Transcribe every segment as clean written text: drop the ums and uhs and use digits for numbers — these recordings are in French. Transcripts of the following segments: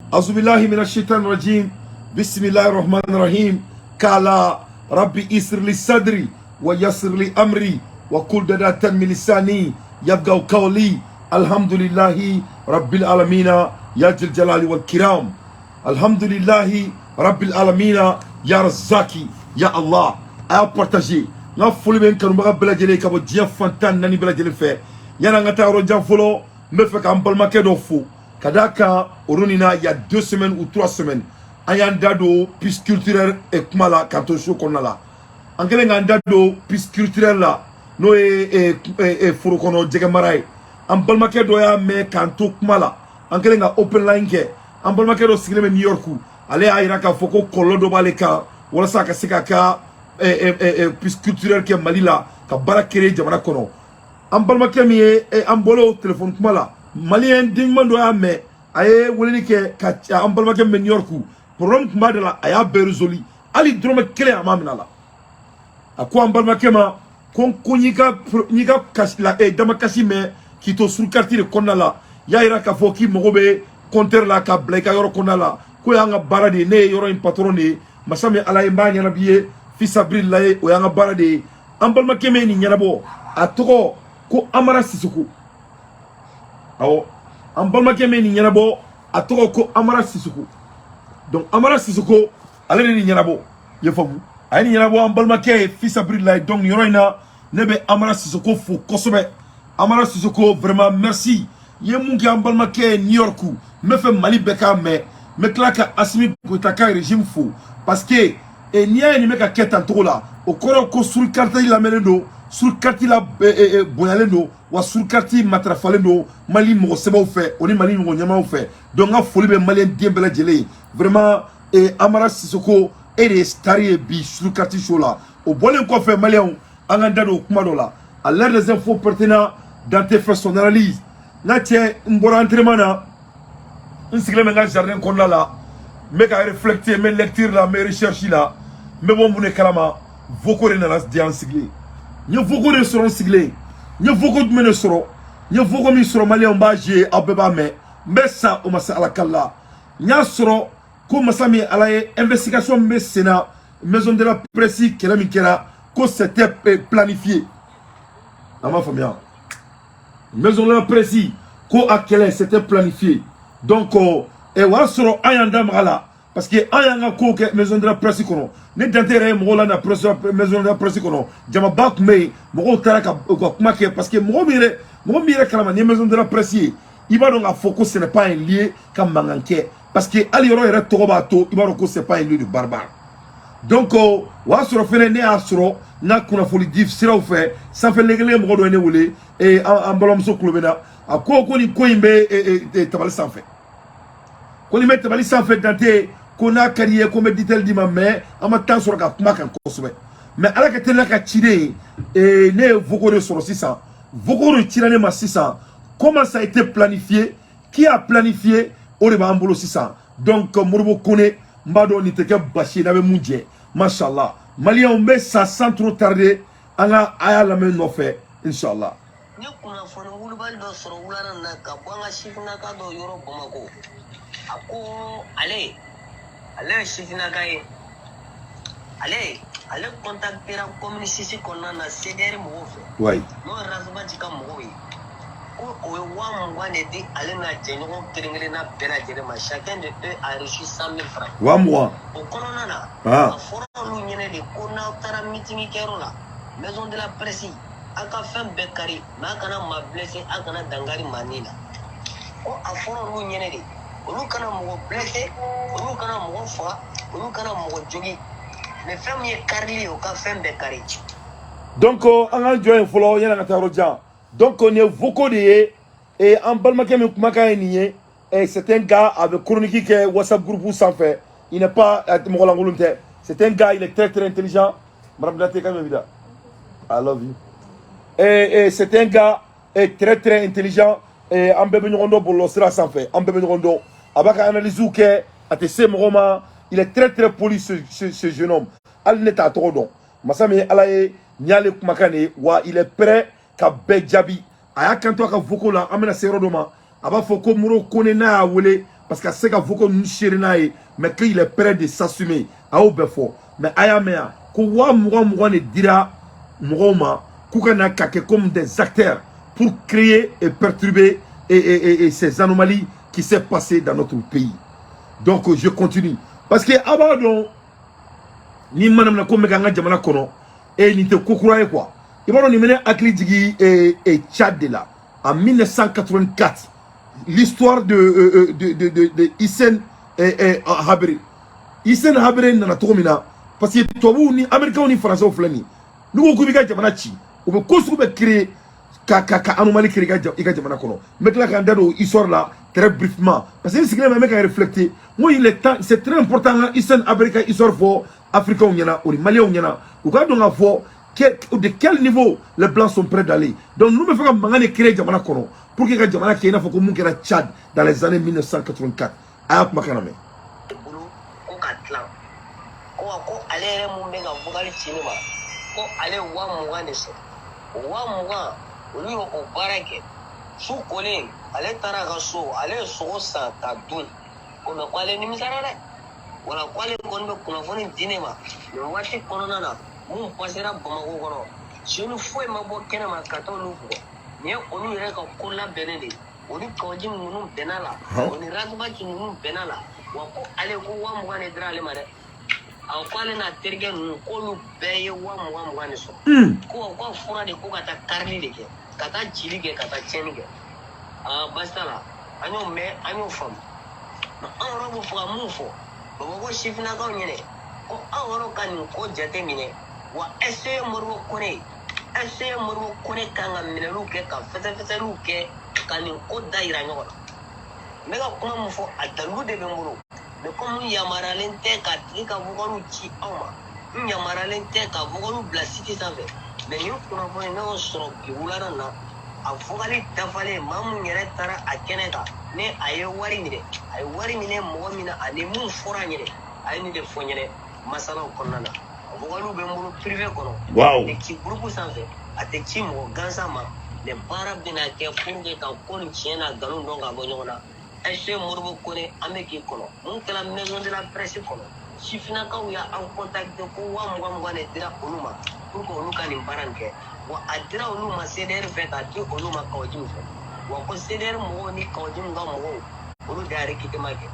أعوذ بالله من الشيطان الرجيم بسم الله الرحمن الرحيم قال ربي يسر لي صدري ويسر لي أمري وكل داتا من لساني يبقى قولي الحمد لله رب العالمين يا ذي الجلال والكرام الحمد لله رب العالمين يا رزاقي يا الله أيا بارتاجي nga foli ben kanu baga belajele ka bo dia fantan nani belajele fe yana nga ta ro jam folo me fe ka mbal do fo kadaka orunina il y a 2 semaines ou 3 semaines ayan dado piste culturelle et kumala kanto show konala angele nga dado piste culturelle la no e furo kono jege maray ambal do ya me kanto kumala angele nga open line ke ambal do sigile me New York ale ayira ka foko kollo do baleka wala saka sika ka piste culturelle ke Mali la ka bara kere jamana kono ambal mi ambolo téléphone kumala malien dingman do ya me aye wolini ke ka ambal me New York problème kuma de la aya berzoli ali drome kele amamina la akwa ambal ma kon nyika kasla dama kasime kito sur quartier konna la ya ira ka foki mogobe compteur la ka bleka yoro konna la ko ya nga barade ne yoro in patrone masame ala imbanya na biye fils abril la o ya nga barade ambal ma ni nyarabo atoko ko amara sisuku awo ambal ma ni nyarabo atoko ko amara sisuku donc amara sisuko ale ni nyarabo ye famu ay ni nyarabo ambal ma fils abril la donc yoroina nebe amara sisuko fu kosobe amara sisuko vraiment merci ye mungi ambal ma New York me fait Mali beka me klaka asmi kutaka régime fou parce que et niya ni meka ketan tola o koro ko sur carte la melendo sur carte la boyalendo wa sur carte matrafalendo Mali mo seba fait oni Mali mo nyama fait donc a folie be malien diembela jele vraiment et amara sisuko et les stari bi sur carte show là au bolen ko fait malien anganda do kuma do la à l'air des infos pertinents dans tes faits son analyse na tie mbora entraînement na nsigle menga jardin konna la meka réflecter mes lectures là mes recherches là me bon mune kalama voko na las dian sigle ñu voko de soron sigle ñu voko de mene soro ñu voko mi soro malien ba je abeba me messa o masa ala kala nya soro ko masami ala investigation me sena maison de la presse kela mi kera ko c'était planifié à ma famille maison de la presse ko akele c'était planifié donc et wa soro ayanda mala parce que ayanga ko ke maison de la presse kono ne d'intérêt mo la na presse maison de la presse kono jama bak me mo taraka ko kuma ke parce que mo mire kalama ni maison de la presse iba donc a focus ce n'est pas un lieu comme manganke parce que ali yoro ere togoba to iba donc c'est pas un lieu de barbare donc wa soro fene ne asoro na kuna foli div siraw fe ça fait legele mo do ne wole et en balom so klobena ako ko ni ko imbe tabal sans fait ko ni met tabal sans fait dante ko na kariye ko me ditel di mamme ama tan soro ka kuma kan ko sobe mais ala ka tela ka chire et ne voko de soro 600 voko de tirane ma 600 comment ça a été planifié qui a planifié o de ba ambolo 600 donc Modibo Koné mbado ni teke bashi na be munje machallah malien on met ça sans trop tarder anga aya la men no fait inchallah ni kuna fona wulbal do soro wulana na ka banga shifna ka do yoro Bamako ako ale shifna ka e ale contacter en communication konna na CDR mo fe ouais no razba jika mo yi ko o wa mo wane di ale na jenyo kiringere na bela jere ma chacun de eux a reçu 100 000 francs wa moi o kono na foro lu nyene de ko na tara meeting kero la maison de la presse aka fem bekari ma kana ma blessé akana dangari manina o aforo lu nyene de olu kana mo blessé olu kana mo fa olu kana mo jogi mais fem ye karli o ka fem bekari donc anga join folo yana ka roja donc on est beaucoup de et en balmake mi kumaka nié et c'est un gars avec chronique qui WhatsApp groupe sans fait il n'est pas c'est un gars il est très intelligent madame Date quand même vida I love you et c'est un gars très intelligent et en bébé nyondo bolo sera sans fait en bébé nyondo abaka analyse ou que atese moma il est très poli ce jeune homme al neta to don masami alaye nyale kumakane wa il est prêt ka be jabi aya kanto ka vokola amena serodoma aba foko Modibo Koné na wole parce que c'est qu'il faut qu'on chérinaille mais qu'il est prêt de s'assumer à au befo mais ayamea ko wa mouga ne dira mouma koukana kake comme des acteurs pour créer et perturber et ces anomalies qui s'est passé dans notre pays. Donc je continue parce que avant ni manam na ko mega jamana kono et ni te kokuraye quoi. Il va nous mener à Klidjigi et Tchad de là en 1984. L'histoire de Hissène Habré. Hissène Habré n'a pas mina parce que toi vous ni américain ni français au flani. Nous ko biga jamana chi. On peut construire créer ka anomalie créer ga jamana kono. Mais là quand dans histoire là très brièvement parce que ce que les mecs ont reflété. Moi il est temps c'est très important Hissène Habré ka histoire pour africain on yana ou malien on yana. Ou quand on a fort de quel niveau les blancs sont prêts d'aller. Donc nous me faisons mangane créer jamana kono pour que les jamana qui n'a pas comme que Tchad dans les années 1984. Ayap makaname. Ko ale mu mega vogali cinema ko ale wa mugane so wa muga olu yo ko barake su kolen ale tara ga so ale so sa ta dun ko me kwale ni misarare wala kwale ko ndo kuna foni dinema yo wati kono nana mu pasera bamago kono sunu foi mabo kena makato lugo ne onu ire ka kola benede oni koji munu benala oni ragba ki munu benala wa ko ale ko wa mugane drale mare en quoi na terge nu ko lu beye wa mugane so ko fura de ko kata karni de ke kata jili ke kata cheni ke bastala anyo fam an robo fo amufo bo ko shifna ka nyene ko aworo kan ko jate mine wa ese morwo kone kanga minelu ke ka fete lu ke kan ko daira nyoko mega kuma mufo atalu de bembulu mais comme yamaralente ka tika vogolu ci awma yamaralente ka vogolu bla cité sanfé mais ñu ko no no soro ki wulara na a fogali dafale mamu ñere tara a keneta ne aye wari mine mo mina ani mu fora ñere ay ni de fo ñere masala ko nana vogolu be mbulu privé kono wow de ci groupe sanfé ate ci mo gansama ne para bina ke pour que ka ko ni chena galu ndonga bo ñona ese morbo kone ameki kono mun kala maison de la presse kono sifina ka ya en contact ko wa mwa ne dira oluma pour ko oluka ni baranke wa adira oluma CDR fait ati oluma ka ojim fe wa ko CDR mo ni ka ojim ga mo olu dare kitemake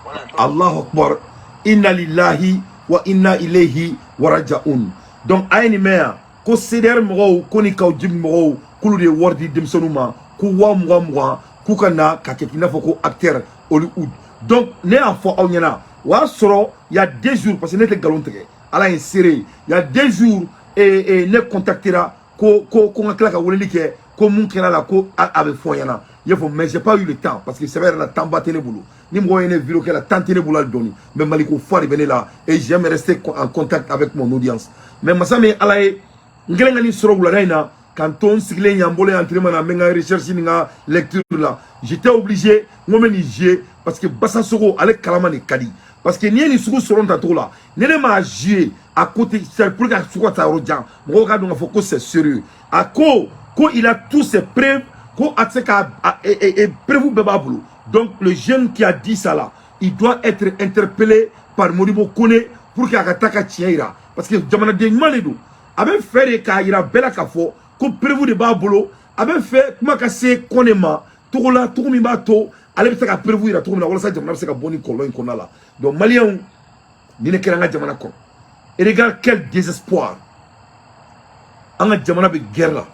wala Allahu akbar inna lillahi wa inna ilayhi raji'un. Donc ayni mea ko CDR mo ko ni ka ojim mo kulu de wardi demsonuma ku wa mwa Koukana kakekina foko acteur Hollywood. Donc ne a fo awnyana wa soro il y a 2 jours parce que n'était galon tege ala inséré il y a 2 jours et ne contactera ko ngakla ka woleli ke ko mun kera la ko avec fo yana yefo mais j'ai pas eu le temps parce que c'est vrai la tamba tene boulot ni mo yene vidéo que la tantene boulot doni mais maliko fari bené là et j'aime rester en contact avec mon audience mais masame ala e ngelenga ni soro bulana quand on sigle nyambole entraînement na menga recherche ninga lecture là j'étais obligé moi niger parce que bassa soro avec kalamani kadi parce que ni suku soron tato là ne ma jouer à côté c'est pour que suku ta rojan mo ka donc faut que c'est sérieux à ko il a tous ses preuves ko atseka et preuve bababulu. Donc le jeune qui a dit ça là il doit être interpellé par Modibo Kone pour qu'il attaque Tchiaira parce que jamana de maledo avait fait ka ira bela kafo ko prévu de babolo avait fait comment casser konema togola togomi bato ale bitaka prévu ira togomi na wala sa jamana se ka boni kolon konala. Donc malien ni ne keranga jamana ko et regarde quel désespoir anga jamana be guerre là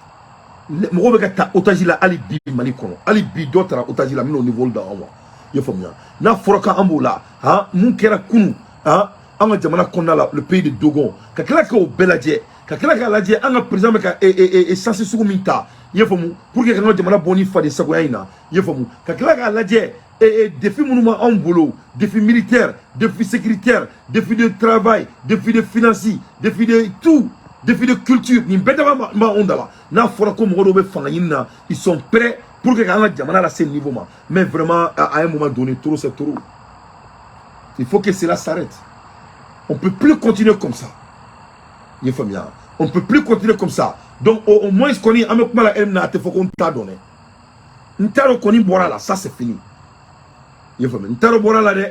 mo be ka ta otaji la ali bi mali kono ali bi d'autres otaji la mi au niveau da on yo famia na foroka ambola ha mun kera kunu ha anga jamana konala le pays de Dogon ka kala ko beladje kakela ka laje anga président ka e sasi suku minta yefomu pour que ka jamana boni fa de sagoyina yefomu kakela ka laje défi monument en boulot défi militaire défi sécuritaire défi de travail défi de financier défi de tout défi de culture ni beta ma ondala na fora ko mo be fangina ils sont prêts pour que ka jamana à ce niveau mais vraiment à un moment donné trop c'est trop il faut que cela s'arrête on peut plus continuer comme ça. On ne peut plus continuer comme ça. Donc au moins ce qu'on est avec la MNA, il faut qu'on t'a donné. Nous t'avons connu là, ça c'est fini. Il faut même taro bora là de.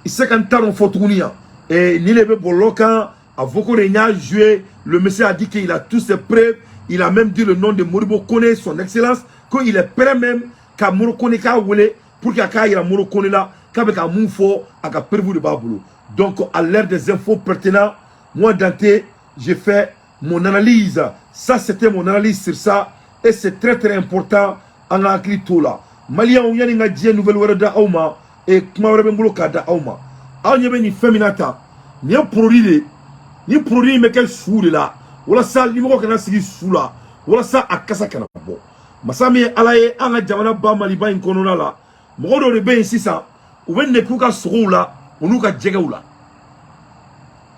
Il sait qu'un taro fotounia et ni le bolokan a beaucoup de joué. Le monsieur a dit qu'il a tous ses preuves. Il a même dit le nom de Moribo Kone, son excellence, qu'il est prêt même qu'à Moribo Kone ka wele pour qu'il y ait Moribo Kone là, qu'avec un moufo à ka prévu de baboulo. Donc à l'ère des infos pertinentes, moi Dante, j'ai fait mon analyse. Ça c'était mon analyse sur ça et c'est très très important en akli tola. Malien ou yani nga die nouvelle word da auma et kuma word bengulo ka da auma. Aw nyebe ni feminata, ni produit me quel sou là. Wala sa limoko kana sigi sula wala sa akasa kana bo masami alaye anga jamana ba maliba in konona la mogodo de ben sisa ou ben ne kuka soula unuka jegawla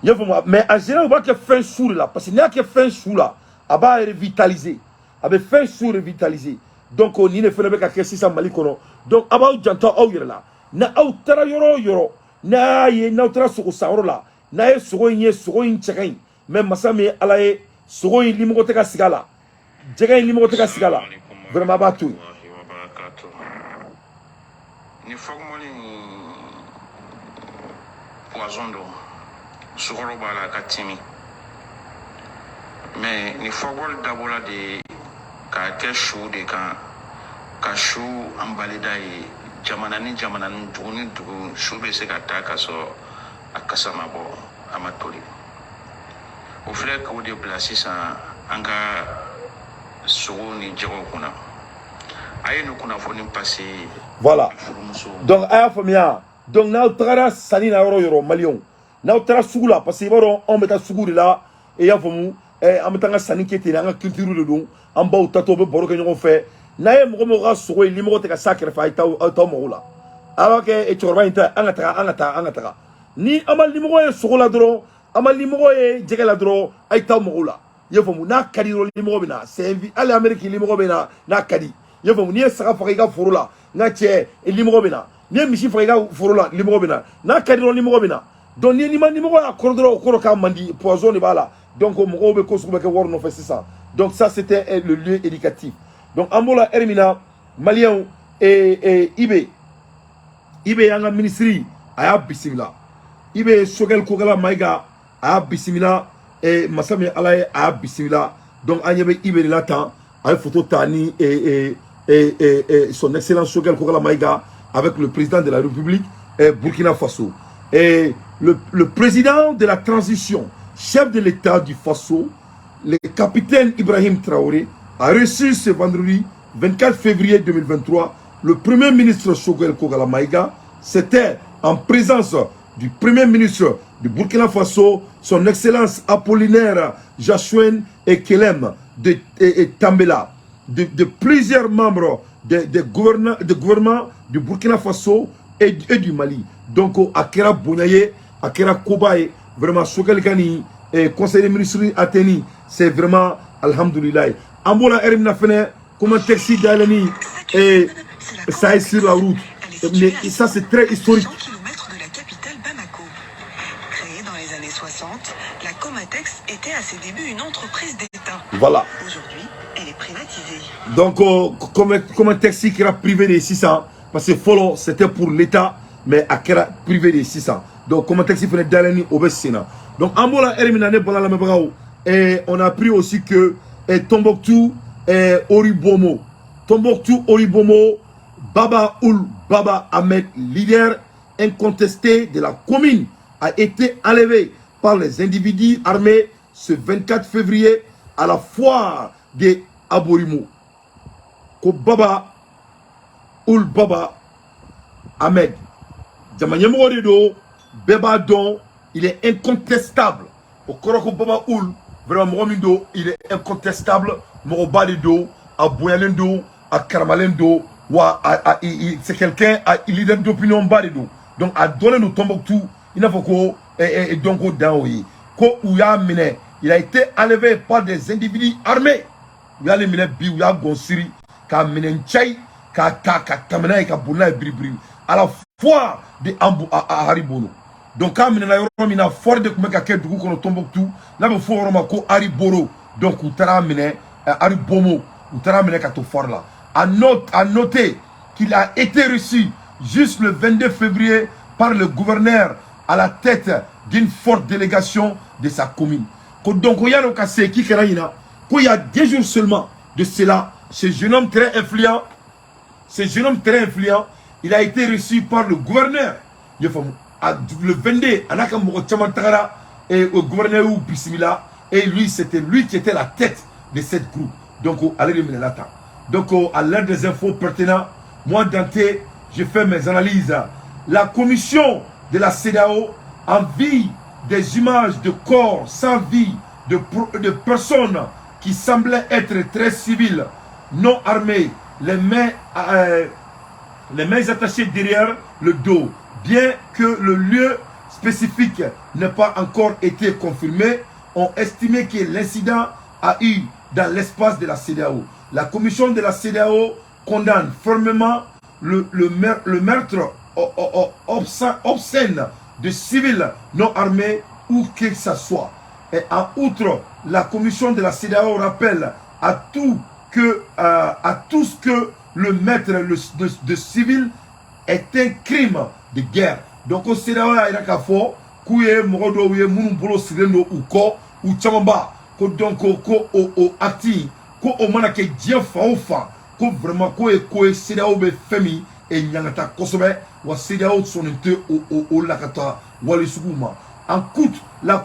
yefuma mais en général on va que fin sou là parce que n'y a que fin sou là aba revitaliser abe fin sou revitaliser donc on ne fait pas que sisa malikono donc aba janta aw yela na aw tara yoro na ye na tara so sauro la na ye so yin chekain même masami alaye sogo in limo teka sigala jega in limo teka sigala vraiment ba tout ni fogmoli poison do sogo bala katimi mais ni fogol dabola de ka ke chou de ka chou ambalida e jamana ni duni dugu chou be se ka ta ka so akasama bo amatoli. Au frère que vous déplacez ça en cas ni kuna aye no kuna foni passer voilà donc aya famia donc na utara sani na yoro malion na utara sugula parce que baro on meta suguri là et ya famu ametanga sani kete na culture de don en ba utato be boro ke nyoko fe na ye mo ga sugo limo te ka sacrifice ta mo la alors que e chorba inta angata ni amal limo ko sugo la dro amal limo e jege la dro ay ta mo la ye famu na kadi ro limo bina c'est ali amerique limo bina na kadi ye famu ni saka fa ga furu la na che limo bina ni mishi fa ga furu la limo bina na kadi ro limo bina donc ni limo a kordro ko ka mandi poison ni bala donc mo be ko su be ke wor no fait ça donc ça c'était le lieu éducatif donc ambola hermina malien et ibe yanga ministry aya bisimila ibe sogel ko gala maiga aya bisimila et masami alaye aya bisimila donc anyebe ibe de latan ay photo tani et son excellence sogel ko gala maiga avec le président de la République Burkina Faso et le président de la transition chef de l'État du Faso le capitaine Ibrahim Traoré a reçu ce vendredi 24 février 2023 le premier ministre Choguel Kogala Maïga. C'était en présence du premier ministre du Burkina Faso, son excellence Apollinaire Jachouen et Kelem de Tambela, de plusieurs membres de gouvernement du Burkina Faso et du Mali. Donc, Akera Bounaye, Akera Kobaye, vraiment, Choguel Kani, et conseil des ministres Ateni, c'est vraiment Alhamdoulilah. Ambola Erim Nafene, comme un taxi d'Alani, et ça est sur la route. Et ça, c'est très historique. 100 km de la capitale Bamako. Créée dans les années 60, la Comatex était à ses débuts une entreprise d'État. Voilà. Aujourd'hui, elle est privatisée. Donc, comme un taxi qui era privé des 600, parce que Follow, c'était pour l'État, mais à qui era privé des 600. Donc, comme un taxi venait d'Alani au Bessina. Donc, Ambola Erminane, et on a appris aussi que Tombouctou et Oribomo. Tombouctou, Oribomo, Baba Oul Baba Ahmed, leader incontesté de la commune, a été enlevé par les individus armés ce 24 février à la foire de Aborimo. Ko Baba Oul Baba Ahmed, Jamanyemo Redo, Beba Don, il est incontestable. Au Koroko Baba Oul, vraiment Moromindo, il est incontestable. Morobalido, à Boyalendo, à Karamalendo, c'est quelqu'un, il leader d'opinion Balido. Donc, à donner nous Tombouctou, il n'a pas et donc au Daoui. Il a été enlevé par des individus armés. Il y a les mine bi, il y a Gonsiri, qui a mené Tchaï, qui a Kamena et qui a Bouna et Bribri. À la fois de Ambou à Haribono. Donc, quand il a fort de Kumeka du coup, Tombouctou, là, il faut Romako Hariboro. Donc, il a mené Haribomo, il a mené Kato fort là. À noter qu'il a été reçu juste le 22 février par le gouverneur à la tête d'une forte délégation de sa commune. Donc, il y a 10 jours seulement de cela, ce jeune homme très influent, il a été reçu par le gouverneur. Le 22, et le gouverneur ou Bismillah, et lui, c'était lui qui était la tête de cette groupe. Donc, allez le mener là. Donc, à l'aide des infos pertinentes, moi, Dante, je fais mes analyses. La commission de la CEDEAO envie des images de corps sans vie, de personnes qui semblaient être très civiles, non armées, les mains attachées derrière le dos. Bien que le lieu spécifique n'ait pas encore été confirmé, ont estimé que l'incident a eu dans l'espace de la CEDEAO. La commission de la CEDEAO condamne fermement le meurtre obscène de civils non armés où que ce soit. Et en outre, la commission de la CEDEAO rappelle à tous que le meurtre de civils est un crime de guerre. Donc au CEDEAO, il y a un fort kouye mogodo ouye munu bolo sireno uko ou chamamba ko donc ko o acti ko o mana ke dia fa o fa ko vraiment ko CEDEAO be femi et nyangata kosobe wa CEDEAO sonente o lakata wali suguma. En coûte, la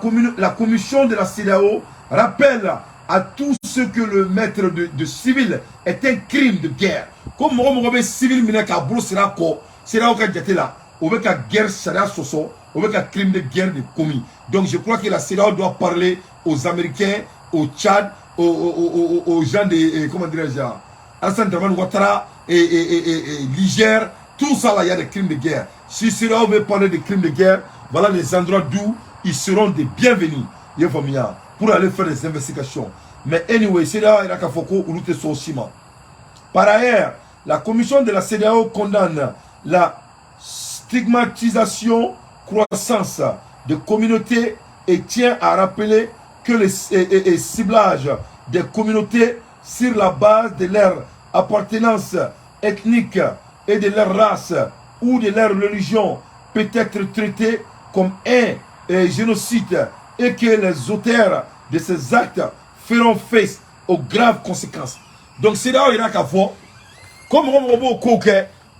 commission de la CEDEAO rappelle à tous ceux que le maître de civil est un crime de guerre. Comme on civil minaka bolo sera ko CEDEAO ka jate là, on veut qu'à guerre sera soso, on veut qu'à crime de guerre de commis. Donc je crois que la CEDEAO doit parler aux Américains, au Tchad, aux gens de comment dirais-je, Alassane Dramane Ouattara et Niger, tout ça là il y a des crimes de guerre. Si CEDEAO veut parler de crimes de guerre, voilà les endroits d'où ils seront des bienvenus pour aller faire des investigations. Mais anyway, CEDEAO il a qu'à foko ou l'outé son ciment. Par ailleurs, la commission de la CEDEAO condamne la stigmatisation croissance de communautés et tient à rappeler que le ciblage des communautés sur la base de leur appartenance ethnique et de leur race ou de leur religion peut être traité comme un génocide et que les auteurs de ces actes feront face aux graves conséquences. Donc c'est là où il y a qu'à voir comme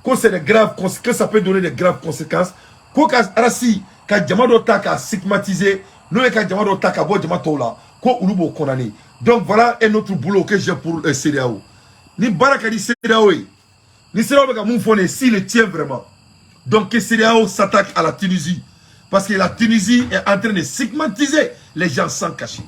quand c'est des graves conséquences, ça peut donner des graves conséquences. Quand Arasi, quand Djamado Taka stigmatisé, nous quand Djamado Taka bo Djamato là, quand Ulubo condamné. Donc voilà un autre boulot que j'ai pour le CEDEAO. Ni Baraka di CEDEAO, ni CEDEAO beka moufone s'il le tient vraiment. Donc que CEDEAO s'attaque à la Tunisie. Parce que la Tunisie est en train de stigmatiser les gens sans cacher.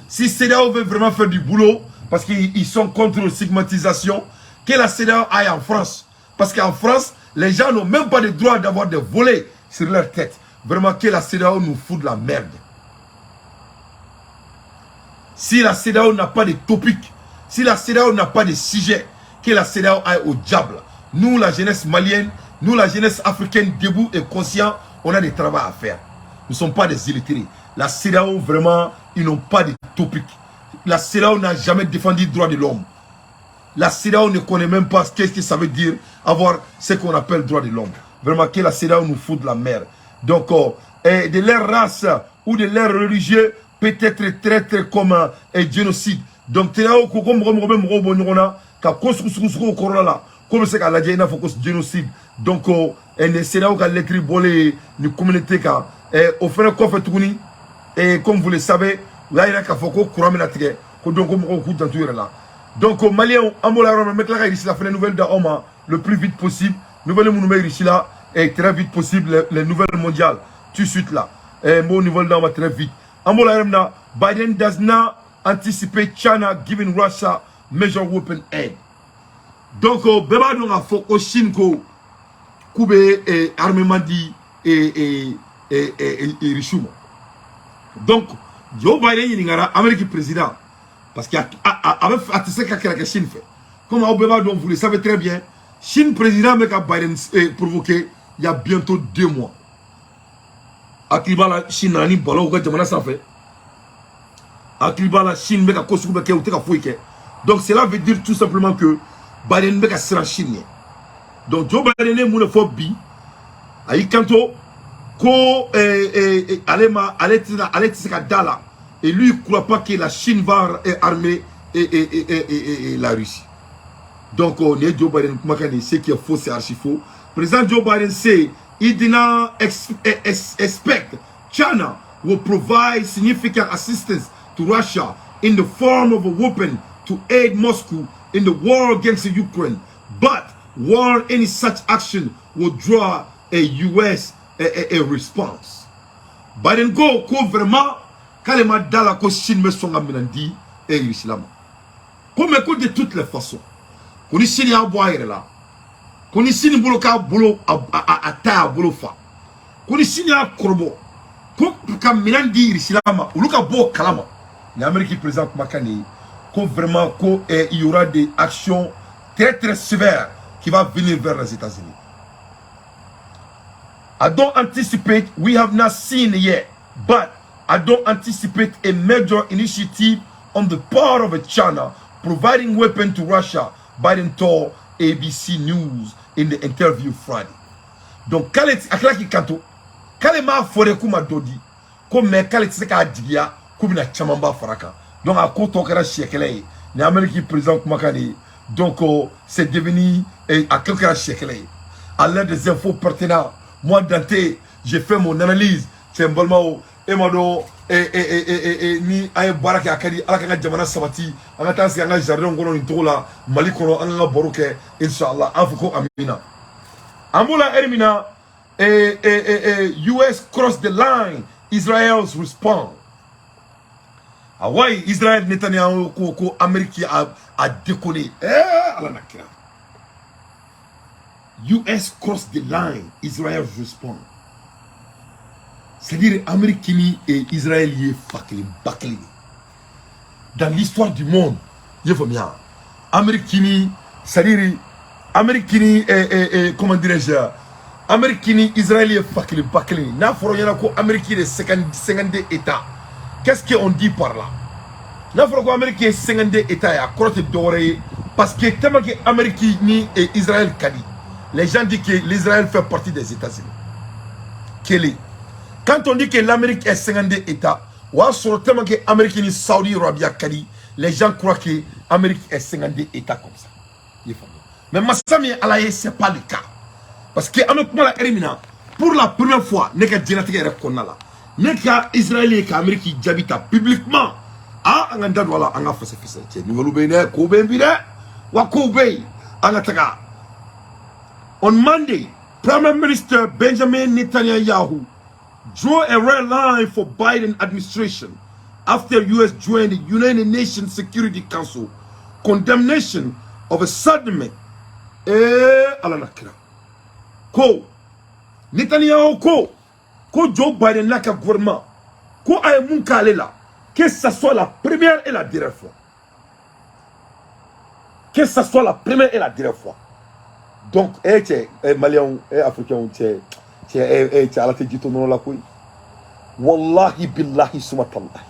Si CEDEAO veut vraiment faire du boulot, parce qu'ils sont contre la stigmatisation, que la CEDEAO aille en France. Parce qu'en France, les gens n'ont même pas le droit d'avoir des volets sur leur tête. Vraiment que la CEDEAO nous fout de la merde. Si la CEDEAO n'a pas de topic, si la CEDEAO n'a pas de sujet, que la CEDEAO aille au diable. Nous, la jeunesse malienne, nous, la jeunesse africaine, debout et conscient, on a des travaux à faire. Nous ne sommes pas des illettrés. La CEDEAO, vraiment, ils n'ont pas de topic. La CEDEAO n'a jamais défendu le droit de l'homme. La CEDEAO ne connaît même pas ce que ça veut dire avoir ce qu'on appelle droit de l'homme. Vraiment que la CEDEAO nous fout de la merde. Donc, de leur race ou de leur religieux peut être traité comme un génocide. Donc, CEDEAO, comme c'est qu'à la Djaïna, il faut que ce génocide. Donc, les CEDEAO qui ont l'écrit bolé, les communautés, au fait, qu'on fait tourner, et comme vous le savez, là, il y a qu'à faut qu'on courant la tête, donc on coupe dans tout là. Donc, au Malien, on va mettre la ici, la fin des nouvelles d'Aoma le plus vite possible. Nouvelles nouvelles ici là, et très vite possible, les nouvelles mondiales, tout de suite là. Et mon niveau d'Aoma très vite. Biden does not anticipate China giving Russia major weapon aid. Donc, Beba donc a fait au Chine ko Koube et armement dit et Richuma. Donc, Joe Biden il y a Amérique président. Parce qu'il y a ce que la Chine fait. Comme Obama, donc vous le savez très bien, Chine président avec Biden provoqué il y a bientôt 2 mois. Akliba la Chine n'a ni ballon ou jamana ça fait. Akliba la Chine avec Kosuku avec ou teka fouike. Donc cela veut dire tout simplement que Biden avec sera Chine. Donc Joe Biden est mon phobie. Aïe kanto ko alema aletika dala et lui il croit pas que la Chine va armer la Russie. Donc on est Joe Biden c'est qui est faux, c'est archi faux. Président Joe Biden say he did not expect China will provide significant assistance to Russia in the form of a weapon to aid Moscow in the war against Ukraine, but warned any such action will draw a US response. Biden go ko vraiment kalema dala ko Chine me songa minandi et l'islam. Comme écoute de toutes les façons. Koni Chine ya boire là. Koni Chine bolo ka bolo a ta bolo fa. Koni Chine ya korbo. Ko ka minandi l'islam uluka bo kalama. L'Amérique présente Makani ko vraiment ko il y aura des actions très très sévères qui va venir vers les États-Unis. I don't anticipate, we have not seen it yet, but I don't anticipate a major initiative on the part of China providing weapons to Russia, Biden told ABC News in the interview Friday. Donc, quand il kanto, quand il m'a foré kuma dodi, comme quand il s'est dit, comme il a chamamba faraka. Donc, à côté de la chiekele, l'Amérique président Kumakani, donc, c'est devenu à quelqu'un chiekele. À l'aide des infos pertinentes, moi, Dante, j'ai fait mon analyse. C'est un bon mot. Et moi, ni aye baraki akadi alaka jamana sabati anga tansi anga jardin ngono ni tola mali kono anga boruke inshallah afuko amina amula ermina US cross the line, Israel's response. Hawaii Israel Netanyahu ko Ameriki a déconné ala nakira. US cross the line, Israel respond. C'est-à-dire Américains et Israéliens bâclés. Dans l'histoire du monde, il faut bien. Américains, c'est-à-dire Américains comment dirais-je, Américains, Israéliens bâclés. N'a pas de Américains de 52 États. Qu'est-ce qu'on dit par là? N'a pas de Américains 52 États à côté doré parce que tellement que Américains et Israël kadi. Les gens disent que l'Israël fait partie des États-Unis. Quand on dit que l'Amérique est 52 États, tellement que l'Amérique et Saudi Arabia kadi, les gens croient que l'Amérique est 52 États comme ça. Mais Massami Alaye, ce n'est pas le cas. Parce que pour la première fois, nous avons Israël et l'Amérique qui publiquement. Ah, on a dit voilà, on a fait ça. On Monday, Prime Minister Benjamin Netanyahu drew a red line for Biden administration after US joined the United Nations Security Council condemnation of a settlement. Ko Netanyahu ko Joe Biden n'a qu'un gouvernement ko aye moun kale là que ce soit la première et la dernière fois. Que ce soit la première et la dernière fois. Donc, Maliens et Africains, ala te jito non la koy. Wallahi billahi sumatallah.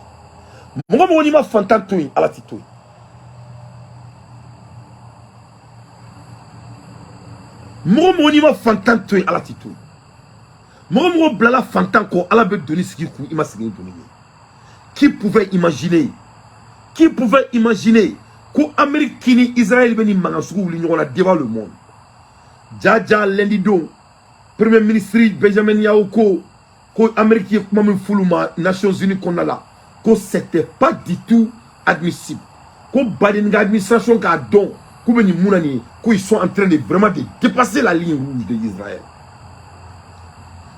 Mo mo ni ma fantan toy ala ti toy. Mo mo ni ma fantan toy ala ti toy. Mo blala fantan ko ala be doni siki ku ima sigi doni. Qui pouvait imaginer que Amérique et Israël veni mangasou l'union la devant le monde. Jaja Lendido, Premier ministre Benjamin Netanyahu, que Amérique et Fuluma, Nations Unies qu'on a là, que c'était pas du tout admissible. Que Biden administration a don, que Beni Mounani, qu'ils sont en train de vraiment de dépasser la ligne rouge d'Israël.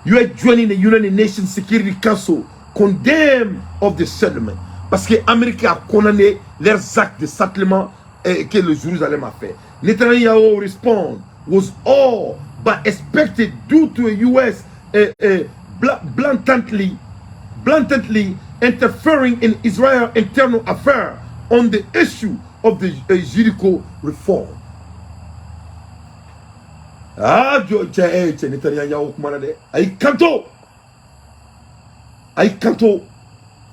You are joining the United Nations Security Council condemn of the settlement. Parce que l'Amérique a condamné leurs actes de settlement que le Jérusalem a fait. Netanyahu respond was all but expected due to a US blatantly interfering in Israel's internal affairs on the issue of the judicial reform. Ah, Netanyahu kumanade. Ay kanto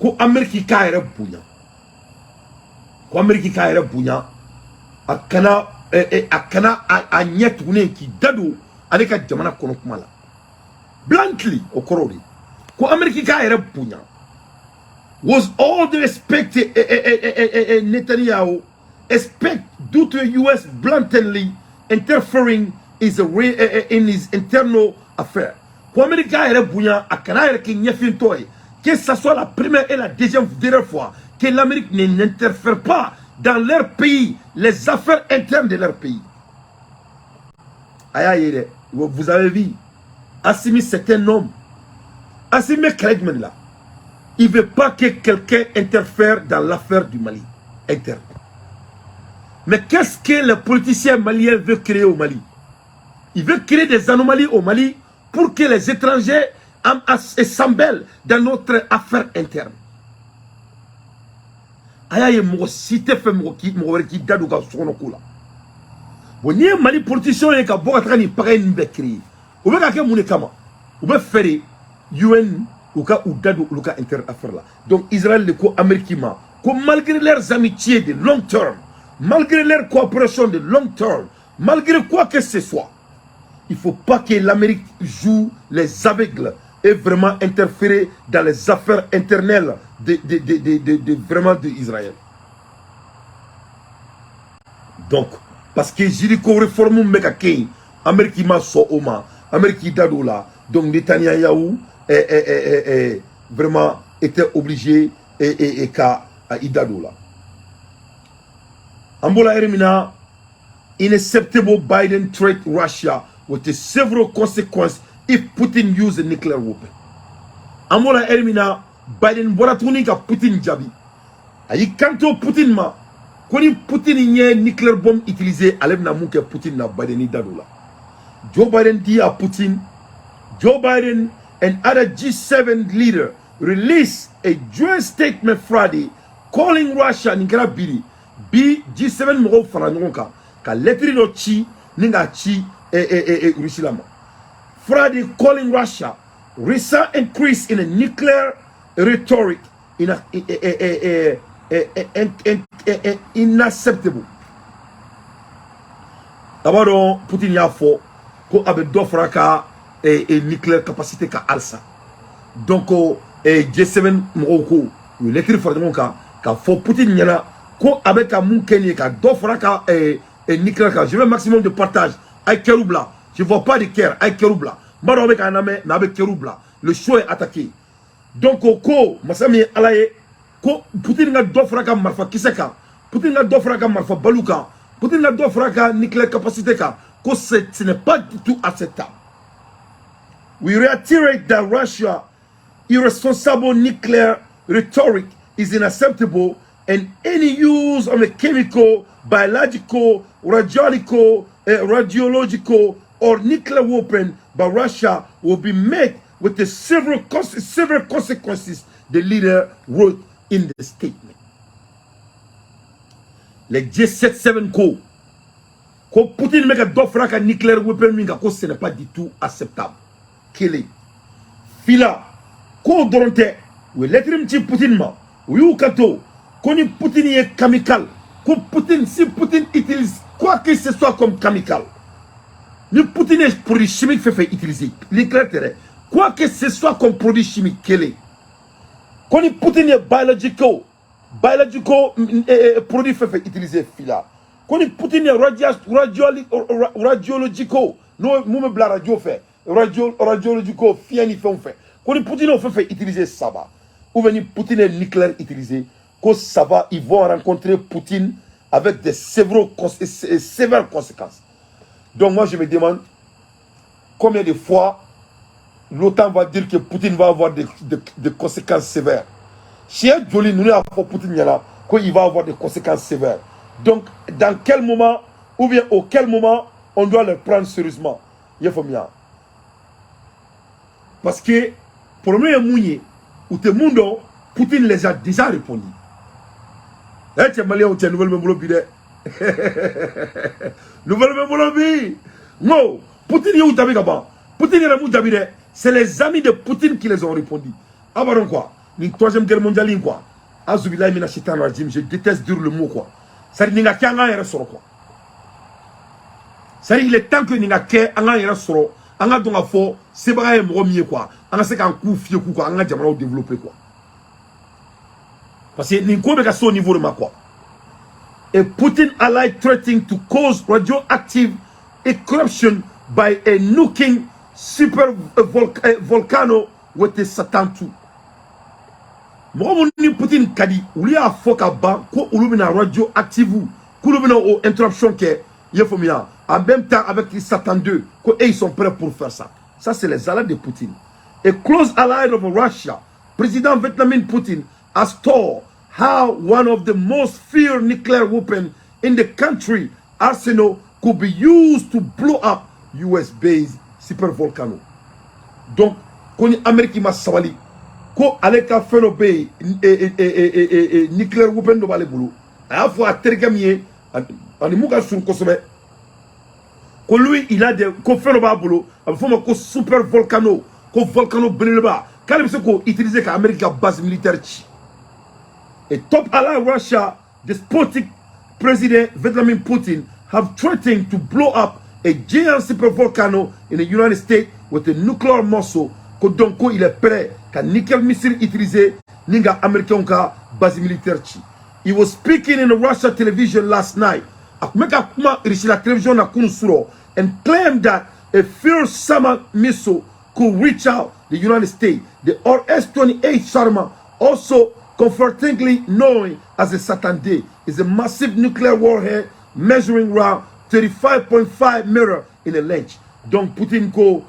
ko Ameriki kaire bunya. Ko Ameriki kaire bunya akana akana a nyet wune ki dado avec jamana kono kuma la bluntly okorori ko America ka ere punya was all the respect Netanyahu expect due to the US bluntly interfering in his internal affaires. Pour America ere punya akana ere ki nyefin toy que ça soit la première et la deuxième fois que l'Amérique n'interfère pas dans leur pays, les affaires internes de leur pays. Aïe, vous avez vu, Assimi c'est un homme. Assimi Kregman là, il ne veut pas que quelqu'un interfère dans l'affaire du Mali interne. Mais qu'est-ce que le politicien malien veut créer au Mali? Il veut créer des anomalies au Mali pour que les étrangers s'embellent dans notre affaire interne. Aïe, moi, si tu fais mon qui dadu ka sono kula. Bon, ni Mali politicien et ka boka trani pareil ni bekri. Ou bien ka mune kama. Ou bien faire UN ou ka ou dadu ou ka inter affaire là. Donc Israël le ko américain, comme malgré leurs amitiés de long terme, malgré leur coopération de long terme, malgré quoi que ce soit, il faut pas que l'Amérique joue les aveugles et vraiment interférer dans les affaires internelles vraiment d'Israël. Donc, parce que Jéricho réforme Mekakei, Amérique m'a so oma, Amérique dadoula, donc Netanyahu vraiment était obligé et idadoula. Ambola Ermina, unacceptable Biden threat Russia with the several consequences if Putin use a nuclear weapon. Ambola Ermina, Biden boratuni ka Putin jabi. Ayi kanto Putin ma, koni Putin nye nuclear bomb utilisé alem na mouke Putin na Biden dadoula. Joe Biden dit à Putin, Joe Biden and other G7 leaders released a joint statement Friday calling Russia Nigeria bili. Bi G7 mo fara ngonka ka letri no chi ninga chi Russie lama. Friday calling Russia recent increase in a nuclear rhetoric inacceptable. D'abord Putin ya fo ko abe dofra ka nuclear capacité ka alsa. Donc G7 mo ko letri fara ngonka ka fo Putin nyana ko avec un moukeni ka d'offre ka nucléaire ka je veux maximum de partage avec Keroubla je vois pas de Ker avec Keroubla maro avec un amé na avec Keroubla le show est attaqué donc ko masami alaye ko Poutine nga d'offre ka marfa kiseka Poutine nga d'offre ka marfa baluka Poutine nga d'offre ka nucléaire capacité ka ko ce n'est pas du tout acceptable. We reiterate that Russia irresponsible nuclear rhetoric is unacceptable and any use of a chemical, biological, radiological, or nuclear weapon by Russia will be met with the several consequences, the leader wrote in the statement. Les G7 ko Poutine meka d'offre un nuclear weapon minga ko ce n'est pas du tout acceptable. Kele fila ko doronte we letrim ti Poutine ma yu kato koni Poutine est chamical. Poutine, si Poutine utilise quoi que ce soit comme chamical, le Poutine est produit chimique fait utiliser. L'éclair terrain. Quoi que ce soit comme produit chimique, quel est? Koni Poutine est biological produit fait utiliser fila. Koni Poutine est radiological. Non, nous me bla radio fait. Radiological, fiani fait. Koni Poutine fait utiliser ça va. Ou venir Poutine est nucléaire utilisé. Que ça va, ils vont rencontrer Poutine avec des sévères conséquences. Donc moi je me demande combien de fois l'OTAN va dire que Poutine va avoir des conséquences sévères. Chez Joli, nous avons Poutine là, qu'il va avoir des conséquences sévères. Donc dans quel moment, ou bien auquel moment, on doit le prendre sérieusement. Il faut bien. Parce que pour le moment, où tout le monde, Poutine les a déjà répondu. Tu es malien ou tu es nouvelle membre de nouvelle membre de non, Poutine est où tu Poutine est où tu c'est les amis de Poutine qui les ont répondu. Ah bah donc quoi, une troisième guerre mondiale quoi. Azubillah mina shaitan rajim, je déteste dire le mot quoi. Ça dit n'a qu'un an et ressort quoi. Ça il est temps que nous avons soro, on a donc à fond, c'est pas un premier quoi. On a c'est un coup fier quoi, on a déjà développé quoi. Parce que nous sommes au niveau de ma quoi. A Putin ally threatening to cause radioactive corruption by a nuking super volcano with a Satan 2. Moi ni Putin kadi, ou a foka ban ko ulumina radioactive, ko ulumina o interruption ke yefomia. En même temps avec les Satan 2, ils sont prêts pour faire ça. Ça c'est les alliés de Poutine. A close ally of Russia, President Vladimir Putin, has told how one of the most feared nuclear weapons in the country arsenal could be used to blow up US-based supervolcano. Donc, quand l'Amérique m'a savali, quand avec un phénomène nuclear weapon de balébolo, à la fois à Tergamier, à l'imouga sur le Kosovo, quand lui il a des phénomènes boulot, à la fois un supervolcano, un volcano beleba, quand il s'est utilisé comme Amérique base militaire. A top ally Russia, despotic President Vladimir Putin, have threatened to blow up a giant supervolcano in the United States with a nuclear muscle. Donc, il est prêt qu'un nickel missile utilisé n'inga américain ka base militaire. He was speaking in the Russia television last night. Akumeka kuma irishi la television na kunsuro and claimed that a fierce summer missile could reach out the United States. The RS-28 Sharma, also comfortingly known as the Satan D, is a massive nuclear warhead measuring around 35.5 meters in a length. Donc Putin ko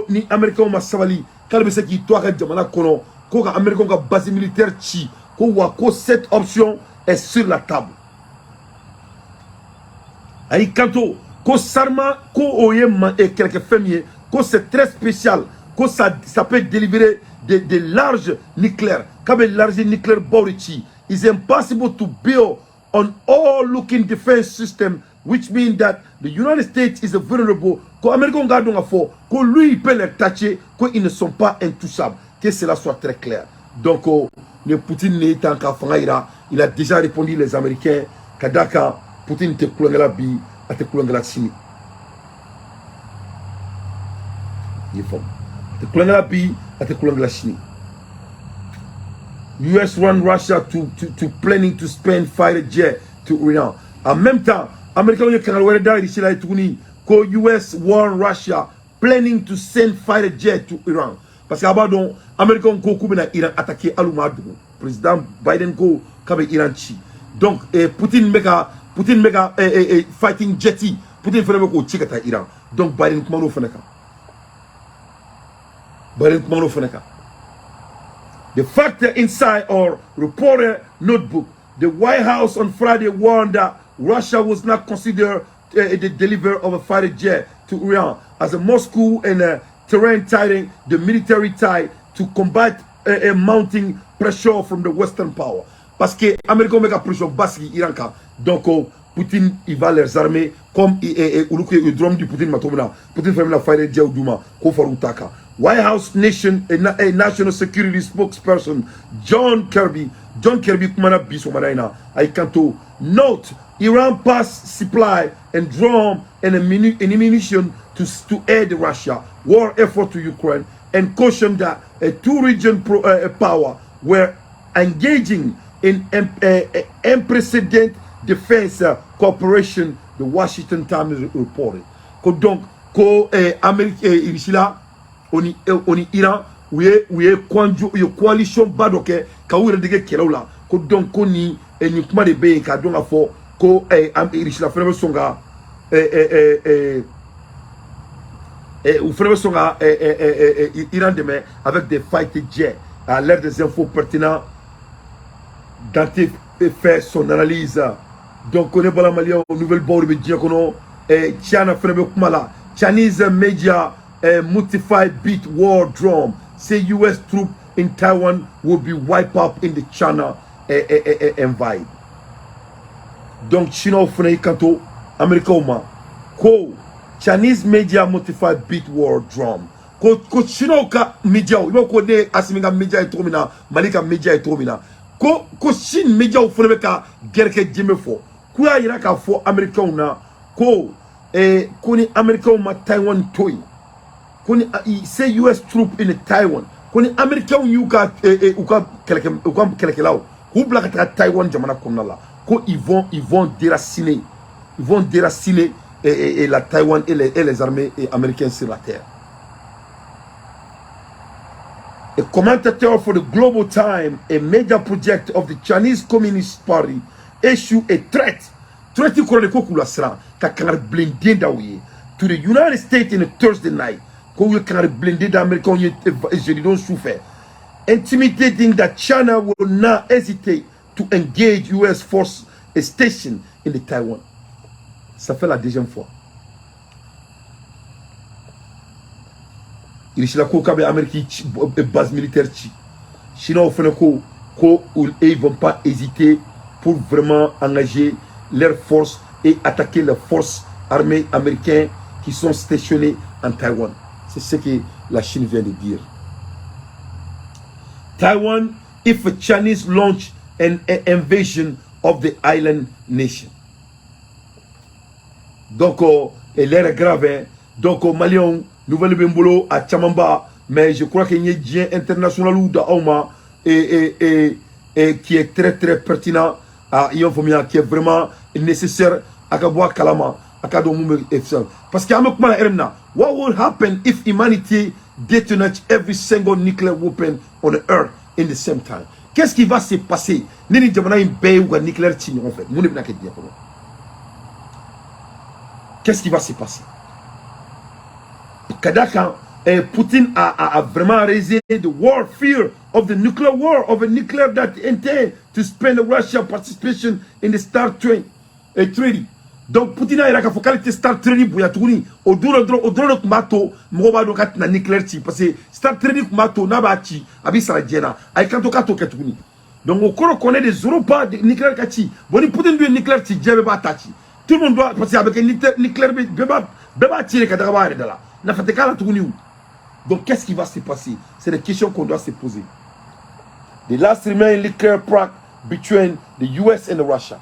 ni Américain ma savali kalbe se ki to ka jamana kono ko ka Américain ka base militaire chi ko wa ko cette option est sur la table. Aïe kanto ko sarma ko oyema et quelques fermiers ko c'est très spécial ko ça peut délivrer des larges nucléaires. Kabe large nuclear borichi is impossible to build on all-looking defense system, which means that the United States is vulnerable. Quand Américain garde un fort, que lui il peut les tâcher, qu'ils ne sont pas intouchables. Que cela soit très clair. Donc, le Poutine n'est en qu'à il a déjà répondu les Américains, Kadaka, Poutine te coulanga la bi, a te coulanga la chini. Il faut. Te coulanga la bi, a te coulanga la chini. US run Russia to planning to spend fighter jet to Iran. En même temps, Américains ont dit que US warn Russia planning to send fighter jet to Iran. Parce qu'avant donc, Américains ont coupé Iran attaqué Aloumadou. Président Biden ko kabe Iran chi. Donc Poutine mega fighting jetty. Poutine fait ko chikata Iran. Donc Biden comment feneka. Biden comment feneka. The factor inside our reporter notebook, the White House on Friday warned that Russia was not considered the delivery of a fighter jet to Iran as a Moscow and Tehran tightening the military tie to combat a mounting pressure from the Western power. Parce que Américains mega pression basse Iran ka. Donc Poutine il va les armer comme le drone du Poutine matomna. Poutine fait la fighter jet ou duma ko farutaka. White House a national security spokesperson John Kirby kumana biso madaina ay kanto note Iran pass supply and drone and ammunition to aid Russia war effort to Ukraine and cautioned that a two-region power were engaging in unprecedented defense cooperation, the Washington Times reported. Donc Amérique ici là oni Iran où est coalition badoke ka wure de kelawla ko donc ni ni kuma de be ka donc afo ko ici la frère songa ou frère songa Iran demain avec des fighter jets à l'air des infos pertinents Dante fait son analyse. Donc on est bala malia nouvelle board be diakono China frère kuma la Chinese media multiplied beat war drum. Say U.S. troops in Taiwan will be wiped up in the China environment. Donc China ofne kanto America uma ko Chinese media multiplied beat war drum. Ko China ka media o ko ne asiminga media etromina malika media etromina. Ko Chine media ofne ka gerke jeme fo. Kuya ira ka fo America una ko et koni Américain ma Taiwan toy koni say US troop in Taiwan koni Américain yuka uka keleke lao ou blaka Taiwan jamana komnala ko ils vont déraciner la Taïwan et les armées américaines sur la terre. A commentator for the Global Times, a major project of the Chinese Communist Party, issued a threat to the United States in a Thursday night, intimidating that China will not hesitate to engage US forces stationed in the Taiwan. Ça fait la deuxième fois. Il est là qu'il y a une base militaire. Sinon, ils ne vont pas hésiter pour vraiment engager leurs forces et attaquer les forces armées américaines qui sont stationnées en Taïwan. C'est ce que la Chine vient de dire. Taiwan, if a Chinese launch an invasion of the island nation. Donc, l'air est grave. Hein? Donc, Malion, Nouvelle Bembolo à Chamamba, mais je crois qu'il y a un lien international ou d'Aoma et qui est très très pertinent à Yonfomia, qui est vraiment nécessaire à Kaboua Kalama, à Kadomoum Efsel. Parce qu'il y a un what will happen if humanity detonates every single nuclear weapon on the earth in the same time? Qu'est-ce qui va se passer? Nini Jamana une paix ou un nucléaire chine en fait. Qu'est-ce qui va se passer? Kadaka, Putin a vraiment raisé the war fear of the nuclear war, of a nuclear that intend to spend Russia participation in the START treaty. Donc Putin a dit qu'il START treaty bouya tourni au drone mato moba do kat na nuclear ti parce que START treaty mato na ba ti abi sara jena ay kanto kato ketuni. Donc on connaît des Européens de nucléaire kati. Boni Putin du nucléaire ti djebe ba tati. Tout le monde doit passer avec un nucléaire beba tirer kadaba de là. Na fatekala tourni. Donc qu'est-ce qui va se passer? C'est des questions qu'on doit se poser. The last remaining nuclear pact between the US and Russia.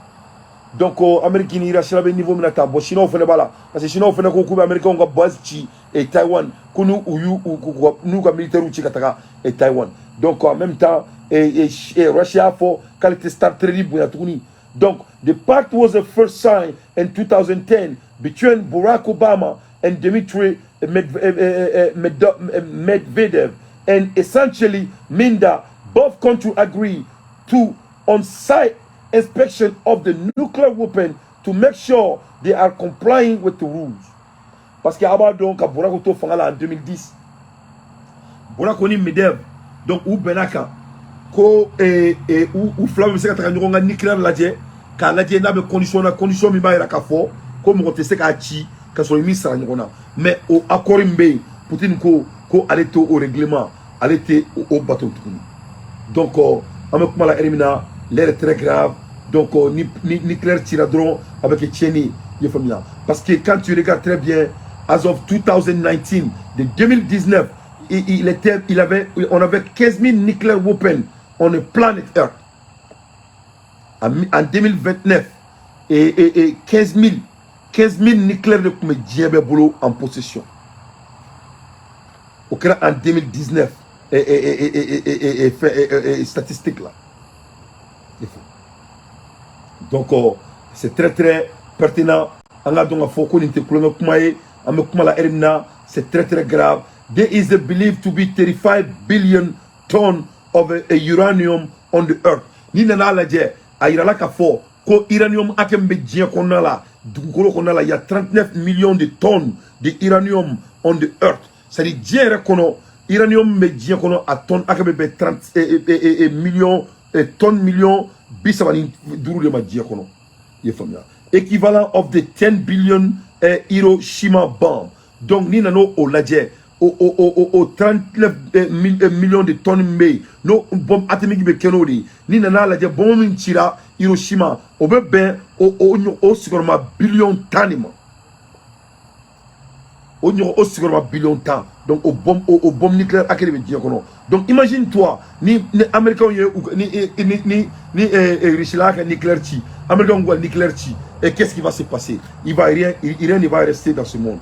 Donc Américain ira sur le niveau militaire. Bon Chine on fait bala parce que Chine on fait ko coup américain on base chi et Taïwan kunu ou nous comme militaire ou chikataka et Taïwan. Donc en même temps et Russia for qualité start très libre ya tourni. Donc the pact was the first sign in 2010 between Barack Obama and Dmitry Medvedev, and essentially mean that both countries agree to on-site inspection of the nuclear weapon to make sure they are complying with the rules. Parce que avant donc à Barack Obama en 2010, Barack Medvedev donc ou Benaka ko ou flamme se ka ngonga nucléaire la je ka la je na be condition mi ba ira ka fo ko mo te se ka chi ka so mi sara ngona mais au accord mbe Poutine ko arrêté au règlement arrêté au bateau tout. Donc avec la elimina l'air est très grave. Donc ni clair tiradron avec Tchéni yefamia parce que quand tu regardes très bien as of 2019 de 2019 on avait 15 000 nuclear weapons on the planet Earth. En 2029 et 15 000 nucléaires de Djebé Boulot en possession. Au cas en 2019 et statistiques là. Donc c'est très très pertinent. C'est très très grave. There is a believed to be 35 billion tons of uranium on the earth. Ni nana la je ayira la ka fo ko uranium akembe djien konna la dugolo konna la, il y a 39 millions de tonnes de uranium on the earth. Ça dit djien rekono uranium me djien kono a tonne akembe 30 millions tonnes millions bisabani duru de ma djien kono. Yefamia. Equivalent of the 10 billion Hiroshima bomb. Donc ni nano o la je au 39 millions de tonnes mais no bombe atomique be kenodi ni nana la je bombe tira Hiroshima au ben au sigurement billion tanima au sigurement billion tan donc au bombe nucléaire à quel dire kono. Donc imagine toi ni américain ni Richela nucléaire chi américain ou nucléaire chi Et qu'est-ce qui va se passer? Rien ne va rester dans ce monde.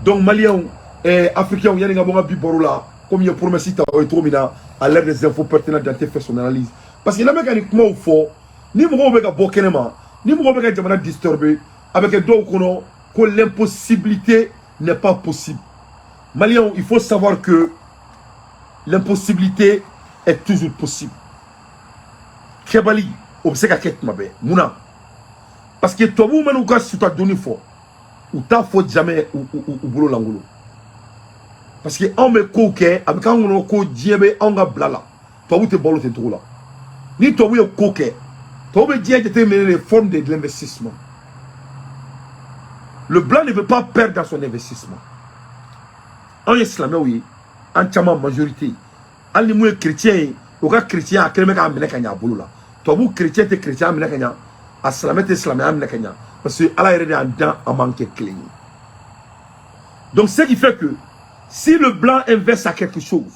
Donc, Maliens et Africains, il y a des gens comme il y a promis à l'aide des infos pertinentes dans tes fait son analyse. Parce que là, mécaniquement, il faut, ni vous avez un bon ni vous avez un disturbé, avec un dos que l'impossibilité n'est pas possible. Maliens, il faut savoir que l'impossibilité est toujours possible. Kebali, obsèque à quête ma belle, mouna. Parce que toi, vous, maintenant, si tu as donné fort, ou t'as faut jamais ou boulot l'angolo. Parce que on me coquet, avec un on ko diebe, on ga blala. Toi, vous te bolo te trop là. Ni toi, vous coquet. Toi, vous diez déterminer les formes de l'investissement. Le blanc ne veut pas perdre dans son investissement. En islam, oui, en tchama majorité. En les chrétiens, au cas chrétien, à quel mec a amené kanya boulot là. Toi, vous chrétien, t'es chrétien, amené kanya. Aslamé, t'es islamé, amené kanya. Parce que Allah est en dedans à manquer clé. Donc, ce qui fait que si le blanc investe à quelque chose,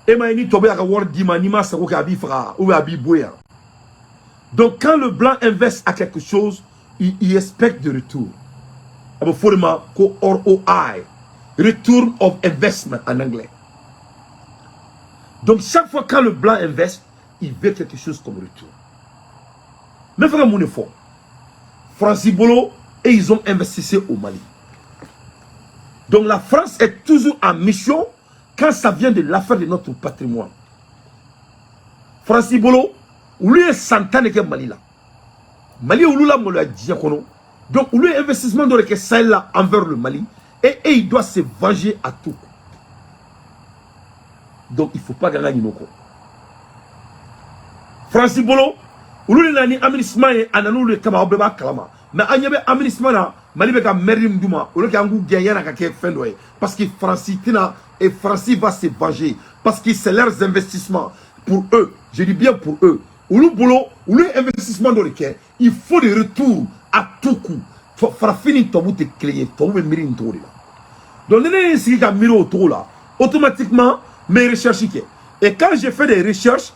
et donc quand le blanc investe à quelque chose, il expecte de retour. ROI, Return of Investment en anglais. Donc chaque fois quand le blanc investe, il veut quelque chose comme retour. Mais il faut mon effort. Francis Bolo et ils ont investi au Mali. Donc la France est toujours en mission quand ça vient de l'affaire de notre patrimoine. Francis Bolo, lui est centaine de Mali là. Mali ou là mo la diakono. Donc lui investissement dans le Sahel là envers le Mali et il doit se venger à tout. Donc il faut pas gagner nos comptes. Francis Bolo, lui nani aminissement et ananou le kama obeba kalama. Mais anyabe aminissement là Mali beka merim duma ou le kangu gagner na kake fin doye parce que Francis tina et Francis va se venger parce que c'est leurs investissements pour eux. Je dis bien pour eux. Ou le boulot, ou le investissement dans lequel il faut des retours à tout coup. Faut finir ton bout de clé, ton bout de mirin tout là. Donc les gens qui ont mis autour là, automatiquement mes recherches. Et quand j'ai fait des recherches,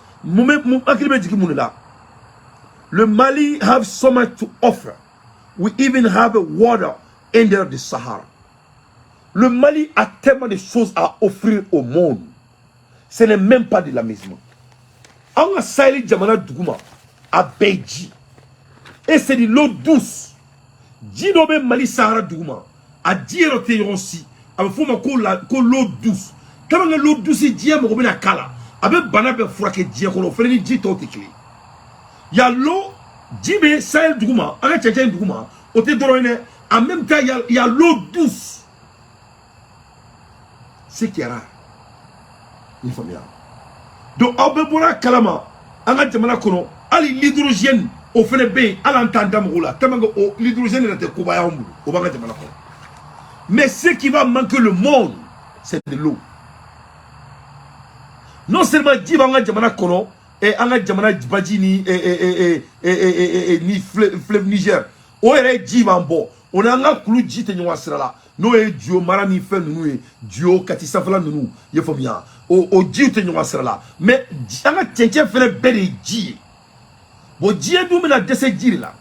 le Mali have so much to offer. We even have water under the Sahara. Le Mali a tellement de choses à offrir au monde. Ce n'est même pas de l'amusement. On a saisi Djamana Dougouma à Beiji. Et c'est de l'eau douce. Djinobe Mali Sahara Dougouma à Dierote aussi. A fait l'eau douce. Quand l'eau douce est diam au na kala. Avec Banabe Fouake Diakono, fait ni Djito Tikli. Il y a l'eau, Djibé Sahel Dougouma, avec Tchétchen Dougouma, au Tédoroine. En même temps, il y a l'eau douce. C'est qui est rare. Il faut bien. Donc, Abebora Kalama, Anga Jamana Kono, Ali l'hydrogène, au Fenebe, à l'entendant là, Tamango, l'hydrogène est Kobaya Ombu, au Banga Jamana Kono. Mais ce qui va manquer le monde, c'est de l'eau. Non seulement Djibanga Jamana Kono, et Anga Jamana Djibadjini, ni fleuve Niger, au R. Djibambo, on a un clou Djitenyoa Srala. Nous et Dio Marani fait nous Dio Katisafala nous il faut bien au Dio tenons là mais anga tchétchén fait belle Dio bon Dio nous mena de ces Dio là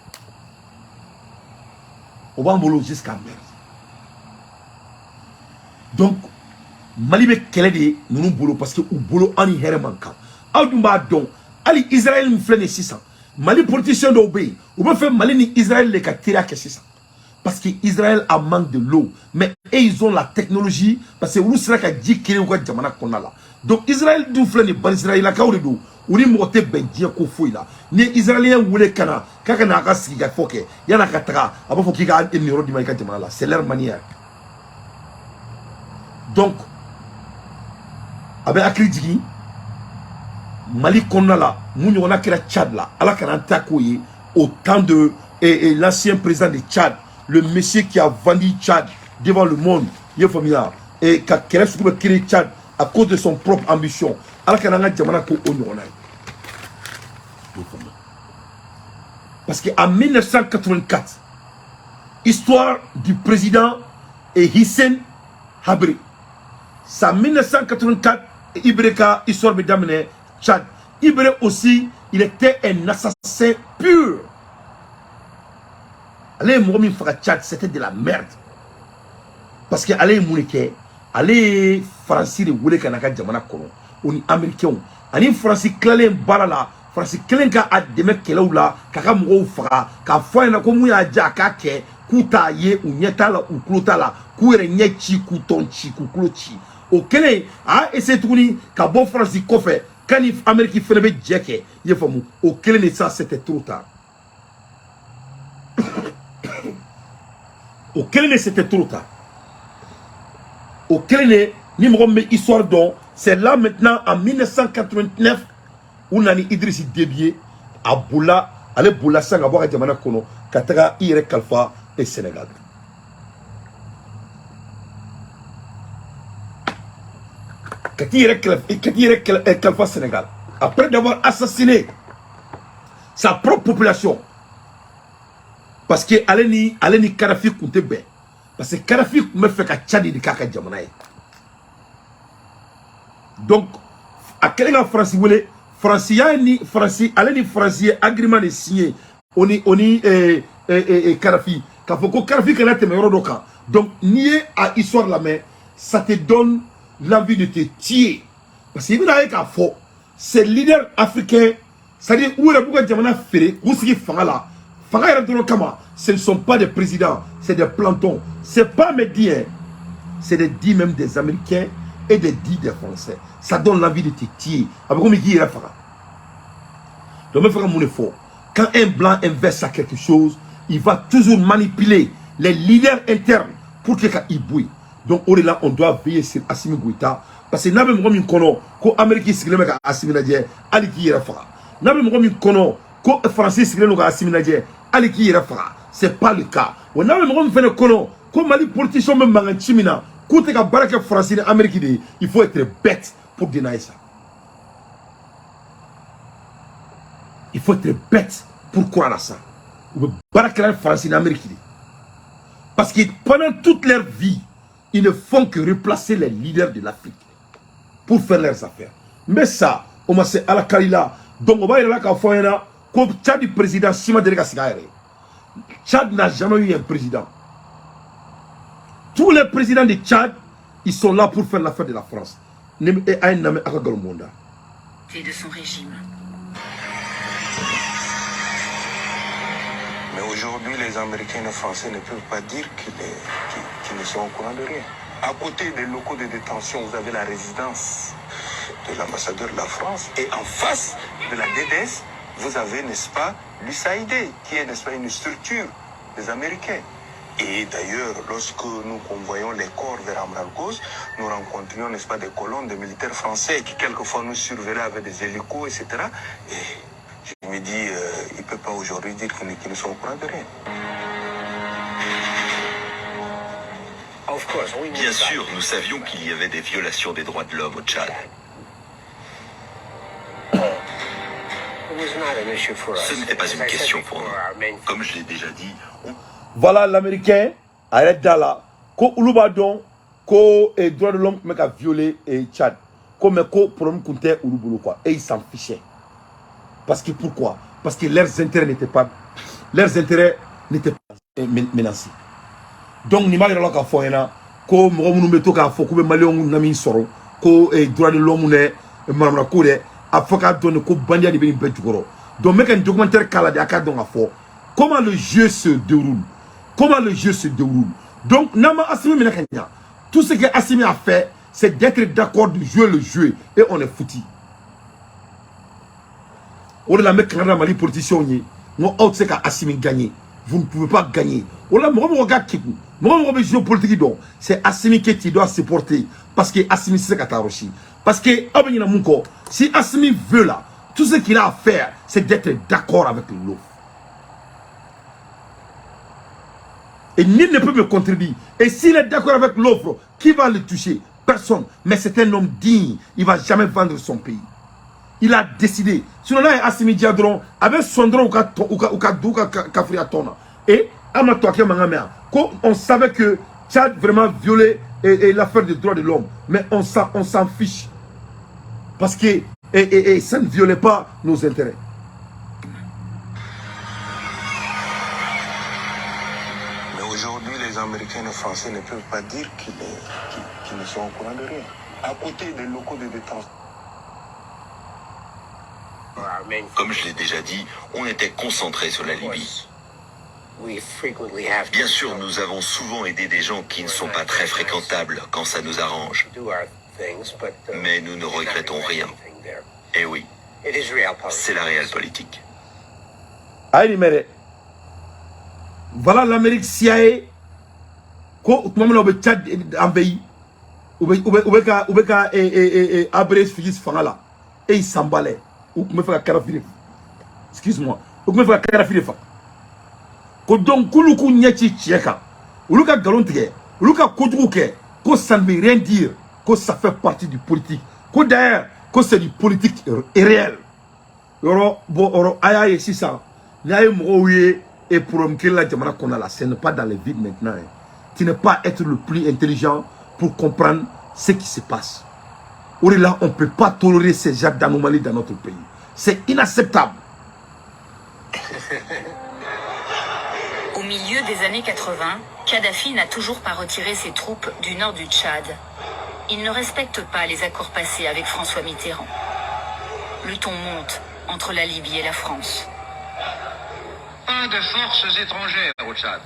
on va mbolo jusqu'à mer donc Mali be kélé de nous bolo parce que au bolo ani herman ka adumba donc ali Israël nous fait 600 Mali politicien d'obé on peut faire Mali ni Israël les katira que 600 parce qu'Israël a manque de l'eau. Mais ils ont la technologie. Parce que nous sommes dit qu'il y a un jamana qu'on a là. Donc Israël d'où fait les bons Israéliens là où ou ni moté ben dia ko foi là. Ni Israéliens voulaient kana kakana akasi ga foke. Yana katara. Aba foki ga en euro di maika jamana là. C'est leur manière. Donc avec akridigi Mali qu'on a là, nous on a créé Tchad là. Ala kana takoye au temps de et l'ancien président de Tchad. Le monsieur qui a vendu Tchad devant le monde, il est familier. Et qui a créé Tchad à cause de son propre ambition. Alors qu'il y a un Djamana pour honorer. Parce qu'en 1984, histoire du président Hissène Habré. C'est en 1984, Ibreka, histoire de d'amener Tchad. Ibré aussi, il était un assassin pur. allez Mourmi Faka Tchad, c'était de la merde. Parce que allez Mouniké, allez Francis de Woulé Kanaka Djamana Kono, on est américain. Allez Francis Klalen Barala, Francis Klenka a des mecs qui là, Kaka Mou Fara, Ka Foyna Komouya Djaka, Kouta Ye ou Nyetala ou Klotala, Kouere Nyechi, Koutonchi, Kouklochi. Au Kélé, a essayé de tourner, Kabo Francis Kofé, Kanif Amérique Fenebe Djeke, Yefamou, au Kélé, ça c'était trop tard. Au Kélé, c'était trop tard. Au Kélé, numéro de histoire dont c'est là maintenant en 1989 où Nani Idrissi Débié à Boula, allez Boula Sang à boire à Djamana Kono, Katara Ire Kalfa et Sénégal. Katire Kalfa Sénégal. Après d'avoir assassiné sa propre population, parce que Aleni Karafi Koutebe, parce que Karafi me fait qu'à Tchadi de Kaka Djamanaï. Donc, à quel moment France voulait, Aleni Francier, agrément de signer, oni Karafi, Kafoko Karafi qui a été meilleur d'Oka. Donc, nier à histoire la main, ça te donne l'envie de te tuer. Parce qu'il y a un faux, ces leaders africains, c'est-à-dire où est le Djamana Ferré, où c'est Fangala. Ce ne sont pas des présidents, c'est des plantons. Ce n'est pas mes dits, hein. C'est des dits même des Américains et des dits des Français. Ça donne l'envie de te tuer. Donc, quand un blanc investe à quelque chose, il va toujours manipuler les leaders internes pour qu'il bouille. Donc, on doit veiller sur Assimi Goïta. Parce que n'a même pas kono ko Amérique signé avec Assimi Nadje, Ali qui ira fera. N'a même pas kono ko Français signé avec Assimi Nadje, Ali qui ira fera. C'est pas le cas. On n'a même pas fait kono ko Mali politicien même mangan chimina, côté ka baraka Français en Amérique, il faut être bête pour dénier ça. Il faut être bête pour croire à ça. Ou baraka Français en Amérique. Parce que pendant toute leur vie, ils ne font que replacer les leaders de l'Afrique pour faire leurs affaires. Mais ça, on m'a dit à la Kalila, donc on va y aller à Foyena, comme Tchad du président Sima Delega Sigare. Tchad n'a jamais eu un président. Tous les présidents de Tchad, ils sont là pour faire l'affaire de la France. Et de son régime. Mais aujourd'hui, les Américains et les Français ne peuvent pas dire qu'ils ne sont au courant de rien. À côté des locaux de détention, vous avez la résidence de l'ambassadeur de la France. Et en face de la DDS, vous avez, n'est-ce pas, l'USAID, qui est, n'est-ce pas, une structure des Américains. Et d'ailleurs, lorsque nous convoyons les corps vers Amralcos, nous rencontrions, n'est-ce pas, des colonnes de militaires français qui quelquefois nous surveillaient avec des hélicos, etc. Et je me dis, il ne peut pas aujourd'hui dire qu'ils ne sont au courant de rien. Bien sûr, nous savions qu'il y avait des violations des droits de l'homme au Tchad. Ce n'était pas une question pour nous. Comme je l'ai déjà dit, voilà l'Américain, arrête d'Ala, ko Ulubadon, ko droit de l'homme qui a violé Tchad, comme ko problème contre Ulubulu quoi, et ils s'en fichaient. Parce que pourquoi? Parce que leurs intérêts n'étaient pas menacés. Donc ni malgré la ka foyena ko mo mu meto ka fo ko be malion na min soro ko droit de l'homme ne mamra ko de afaka donne ko bandia de be jugoro. Donc mec un documentaire kala de aka don afo comment le jeu se déroule. Comment le jeu se déroule. Donc nama Assimi Menakanya, tout ce que Assimi a fait, c'est d'être d'accord de jouer le jeu et on est foutu. On est la mec dans Mali politicien ni on out c'est qu'Assimi gagner. Vous ne pouvez pas gagner. On a mon regard qui vous. Mon géopolitique donc c'est Assimi qui doit se porter parce que Assimi c'est Kataroshi. Parce que si Assimi veut là, tout ce qu'il a à faire, c'est d'être d'accord avec l'autre. Et nul ne peut me contribuer. Et s'il est d'accord avec l'offre, qui va le toucher? Personne. Mais c'est un homme digne. Il ne va jamais vendre son pays. Il a décidé. Sinon, là, Assimi Diadron, avec son drone ou Kafriatona. Et, on savait que Tchad vraiment violé l'affaire des droits de l'homme. Mais on s'en fiche. Parce que ça ne violait pas nos intérêts. français ne peuvent pas dire qu'ils ne sont au courant de rien. À côté des locaux de détention. Comme je l'ai déjà dit, on était concentré sur la Libye. Bien sûr, nous avons souvent aidé des gens qui ne sont pas très fréquentables quand ça nous arrange. Mais nous ne regrettons rien. Et oui, c'est la réelle politique. Aïe, mais voilà l'Amérique CIA. Ko tuma o be Tchad envahi ou be ka Abrès Fils fanga la et il s'emballait ou me fait karafiri excuse-moi ou me fait karafiri fa ko donc kulu ku nyati tieka ulu ka galon tige ulu ka kojugu ke ko ça ne veut rien dire que ça fait partie du politique ko d'ailleurs que c'est du politique réel yoro bo oro aya ye sisa na ye mo wiye et pour me que la jamana qu'on a là ce n'est pas dans les vides maintenant hein. Tu n'es pas être le plus intelligent pour comprendre ce qui se passe. Là, on ne peut pas tolérer ces genres d'anomalies dans notre pays. C'est inacceptable. Au milieu des années 80, Kadhafi n'a toujours pas retiré ses troupes du nord du Tchad. Il ne respecte pas les accords passés avec François Mitterrand. Le ton monte entre la Libye et la France. Pas de forces étrangères au Tchad.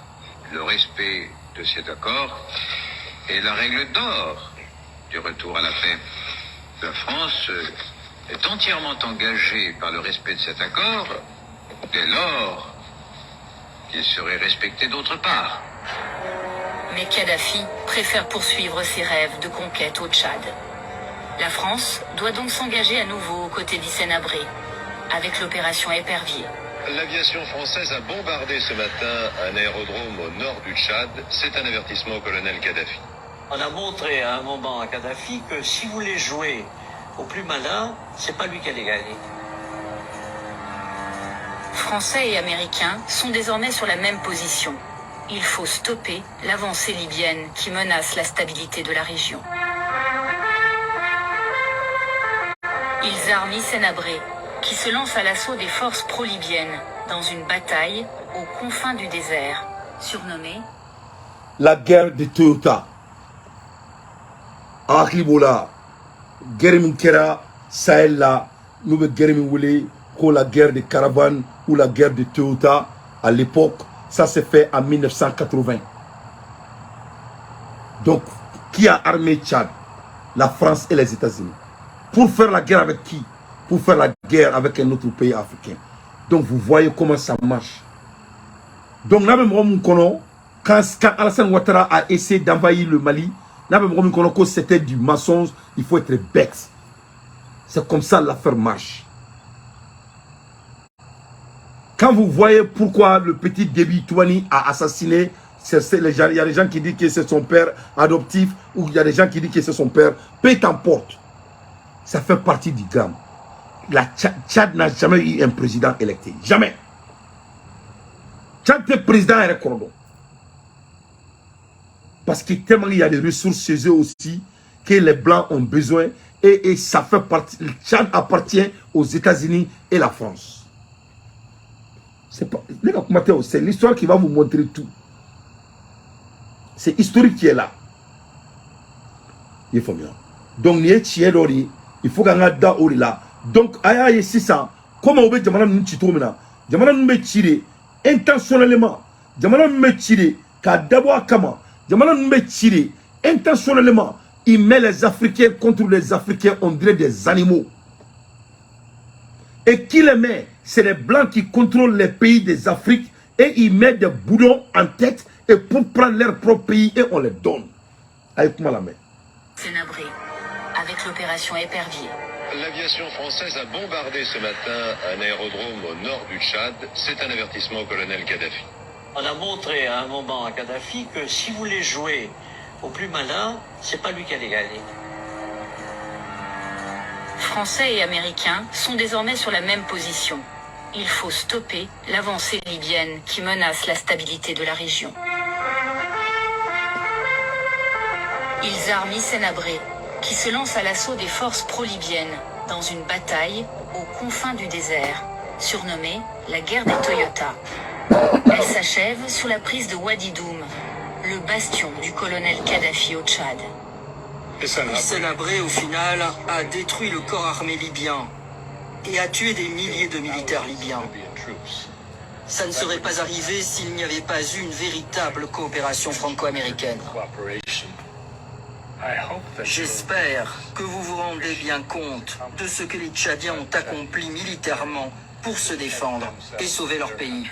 Le respect de cet accord est la règle d'or du retour à la paix. La France est entièrement engagée par le respect de cet accord dès lors qu'il serait respecté d'autre part. Mais Kadhafi préfère poursuivre ses rêves de conquête au Tchad. La France doit donc s'engager à nouveau aux côtés d'Hissène Habré avec l'opération Épervier. L'aviation française a bombardé ce matin un aérodrome au nord du Tchad. C'est un avertissement au colonel Kadhafi. On a montré à un moment à Kadhafi que si vous voulez jouer au plus malin, c'est pas lui qui allait gagner. Français et Américains sont désormais sur la même position. Il faut stopper l'avancée libyenne qui menace la stabilité de la région. Ils arment Hissène Habré, qui se lance à l'assaut des forces pro-libyennes dans une bataille aux confins du désert, surnommée la guerre de Toyota. Akibola, guerre Minkera, Sahel là, nous avons guerre Mingoulé, la guerre de Caravane ou la guerre de Toyota à l'époque, ça s'est fait en 1980. Donc, qui a armé Tchad? La France et les États-Unis. Pour faire la guerre avec qui? Pour faire la guerre avec un autre pays africain. Donc vous voyez comment ça marche. Donc quand Alassane Ouattara a essayé d'envahir le Mali, c'était du mensonge, il faut être bête. C'est comme ça l'affaire marche. Quand vous voyez pourquoi le petit Déby Touani a assassiné, il y a des gens qui disent que c'est son père adoptif, ou il y a des gens qui disent que c'est son père, peu t'importe. Ça fait partie du gramme. La Tchad n'a jamais eu un président électé. Jamais. Tchad est président et recordon. Parce que tellement il y a des ressources chez eux aussi que les Blancs ont besoin. Et ça fait partie. Le Tchad appartient aux États-Unis et la France. C'est l'histoire qui va vous montrer tout. C'est historique qui est là. Il faut bien. Donc, il faut qu'on ait là. Donc, aya ye sisa, comment on veut jamana nous chitomina, jamana nous tirer intentionnellement, jamana nous tirer, ka d'abord kama, jamana nous tirer intentionnellement, il met les Africains contre les Africains, on dirait des animaux. Et qui les met? C'est les Blancs qui contrôlent les pays des Afriques et ils mettent des boulons en tête et pour prendre leur propre pays et on les donne. Avec moi la main. Hissène Habré, avec l'opération Épervier. L'aviation française a bombardé ce matin un aérodrome au nord du Tchad. C'est un avertissement au colonel Kadhafi. On a montré à un moment à Kadhafi que si vous voulez jouer au plus malin, c'est pas lui qui allait gagner. Français et Américains sont désormais sur la même position. Il faut stopper l'avancée libyenne qui menace la stabilité de la région. Ils arment Hissène Habré, qui se lance à l'assaut des forces pro-libyennes dans une bataille aux confins du désert, surnommée la guerre des Toyota. Elle s'achève sous la prise de Wadi Doum, le bastion du colonel Kadhafi au Tchad. Hissène Habré, au final, a détruit le corps armé libyen et a tué des milliers de militaires libyens. Ça ne serait pas arrivé s'il n'y avait pas eu une véritable coopération franco-américaine. J'espère que vous vous rendez bien compte de ce que les Tchadiens ont accompli militairement pour se défendre et sauver leur pays.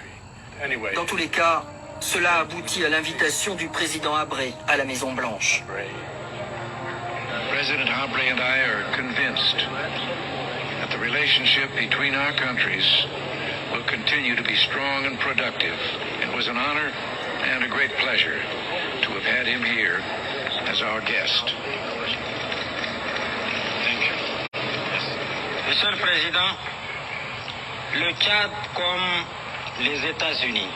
Dans tous les cas, cela aboutit à l'invitation du président Habré à la Maison-Blanche. President Habré and I are convinced that the relationship between our countries will continue to be strong and productive. It was an honor and a great pleasure to have had him here as our guest. Thank you. Monsieur le Président, le Tchad, comme les États-Unis,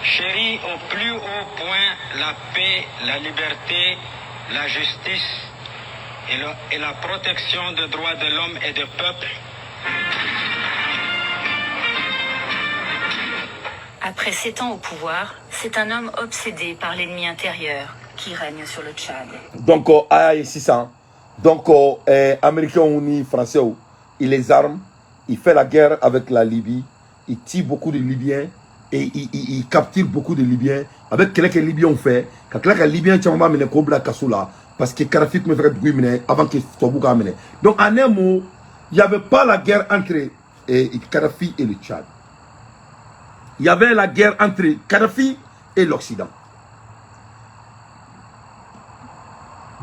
chérit au plus haut point la paix, la liberté, la justice et la protection des droits de l'homme et des peuples. Après 7 ans au pouvoir, c'est un homme obsédé par l'ennemi intérieur qui règne sur le Tchad. Donc, c'est ça. Donc, Américains unis, Français, il les arme, il fait la guerre avec la Libye, il tue beaucoup de Libyens et il capture beaucoup de Libyens. Avec quelques Libyens ont fait, quand les Libyens ont mené Kobla Kassoula, parce que Kadhafi me ferait du mener avant que Tobouka amène. Donc, en un mot, il n'y avait pas la guerre entre Kadhafi et le Tchad. Il y avait la guerre entre Kadhafi et l'Occident.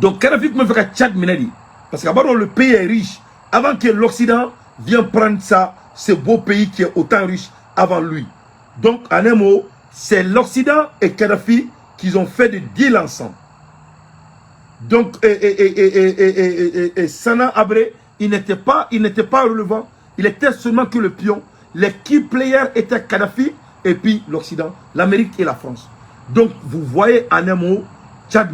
Donc, Kadhafi me ferait Tchad mener. Parce qu'abord, le pays est riche. Avant que l'Occident vienne prendre ça, ce beau pays qui est autant riche avant lui. Donc, en un mot, c'est l'Occident et Kadhafi qui ont fait des deals ensemble. Donc, Sana Habré, il n'était pas relevant. Il était seulement que le pion. Les key players étaient Kadhafi et puis l'Occident, l'Amérique et la France. Donc, vous voyez en un mot, Tchad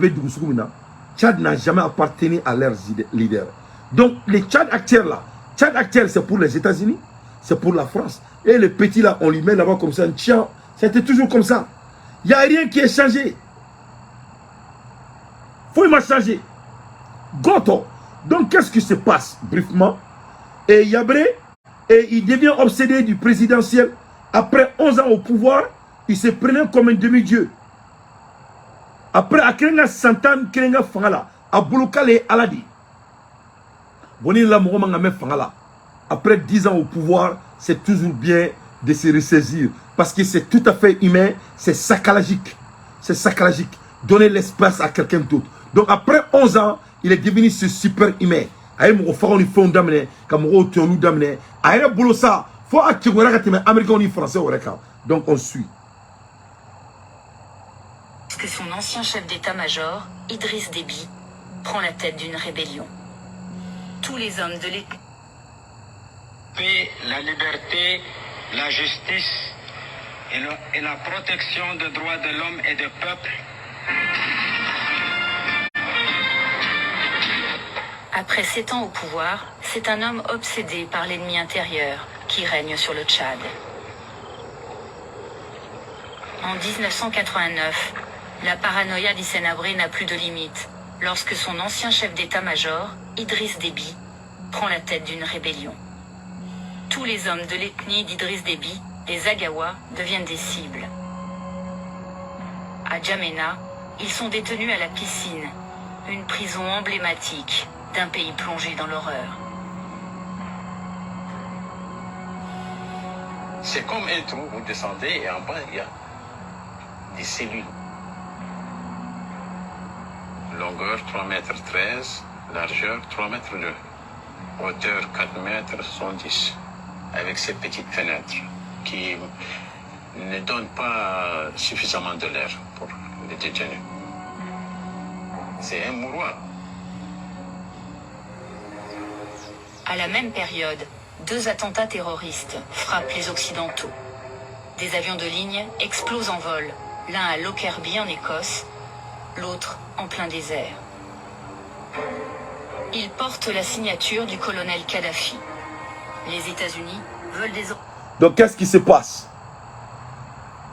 n'a jamais appartenu à leurs leaders. Donc, les Tchad actuels là, Tchad actuel c'est pour les États-Unis, c'est pour la France. Et les petits là, on les met là-bas comme ça, tiens, c'était toujours comme ça. Il n'y a rien qui est changé. Faut m'a changé. Goto. Donc, qu'est-ce qui se passe, brièvement? Et Habré, il devient obsédé du présidentiel. Après 11 ans au pouvoir, il se prenait comme un demi-dieu. Après, à Krenga Santan, Krenga Fangala, à Bouloukale Aladi. Après 10 ans au pouvoir, c'est toujours bien de se ressaisir. Parce que c'est tout à fait humain, c'est sacralagique. C'est sacralagique. Donner l'espace à quelqu'un d'autre. Donc après 11 ans, il est devenu ce super humain. Donc on suit. Que son ancien chef d'état-major, Idriss Déby, prend la tête d'une rébellion. Tous les hommes de l'État. Paix, la liberté, la justice et la protection des droits de l'homme et des peuples. Après 7 ans au pouvoir, c'est un homme obsédé par l'ennemi intérieur qui règne sur le Tchad. En 1989, la paranoïa d'Hissène Habré n'a plus de limite lorsque son ancien chef d'état-major, Idriss Déby, prend la tête d'une rébellion. Tous les hommes de l'ethnie d'Idriss Déby, les Agawa, deviennent des cibles. À Djamena, ils sont détenus à la piscine, une prison emblématique d'un pays plongé dans l'horreur. C'est comme un trou, vous descendez et en bas il y a des cellules. Longueur 3,13 mètres, largeur 3,2 mètres, hauteur 4,70 mètres, avec ces petites fenêtres qui ne donnent pas suffisamment de l'air pour les détenus. C'est un mouroir. À la même période, 2 attentats terroristes frappent les Occidentaux. Des avions de ligne explosent en vol, l'un à Lockerbie en Écosse, l'autre en plein désert. Ils portent la signature du colonel Kadhafi. Les États-Unis veulent des... Donc qu'est-ce qui se passe?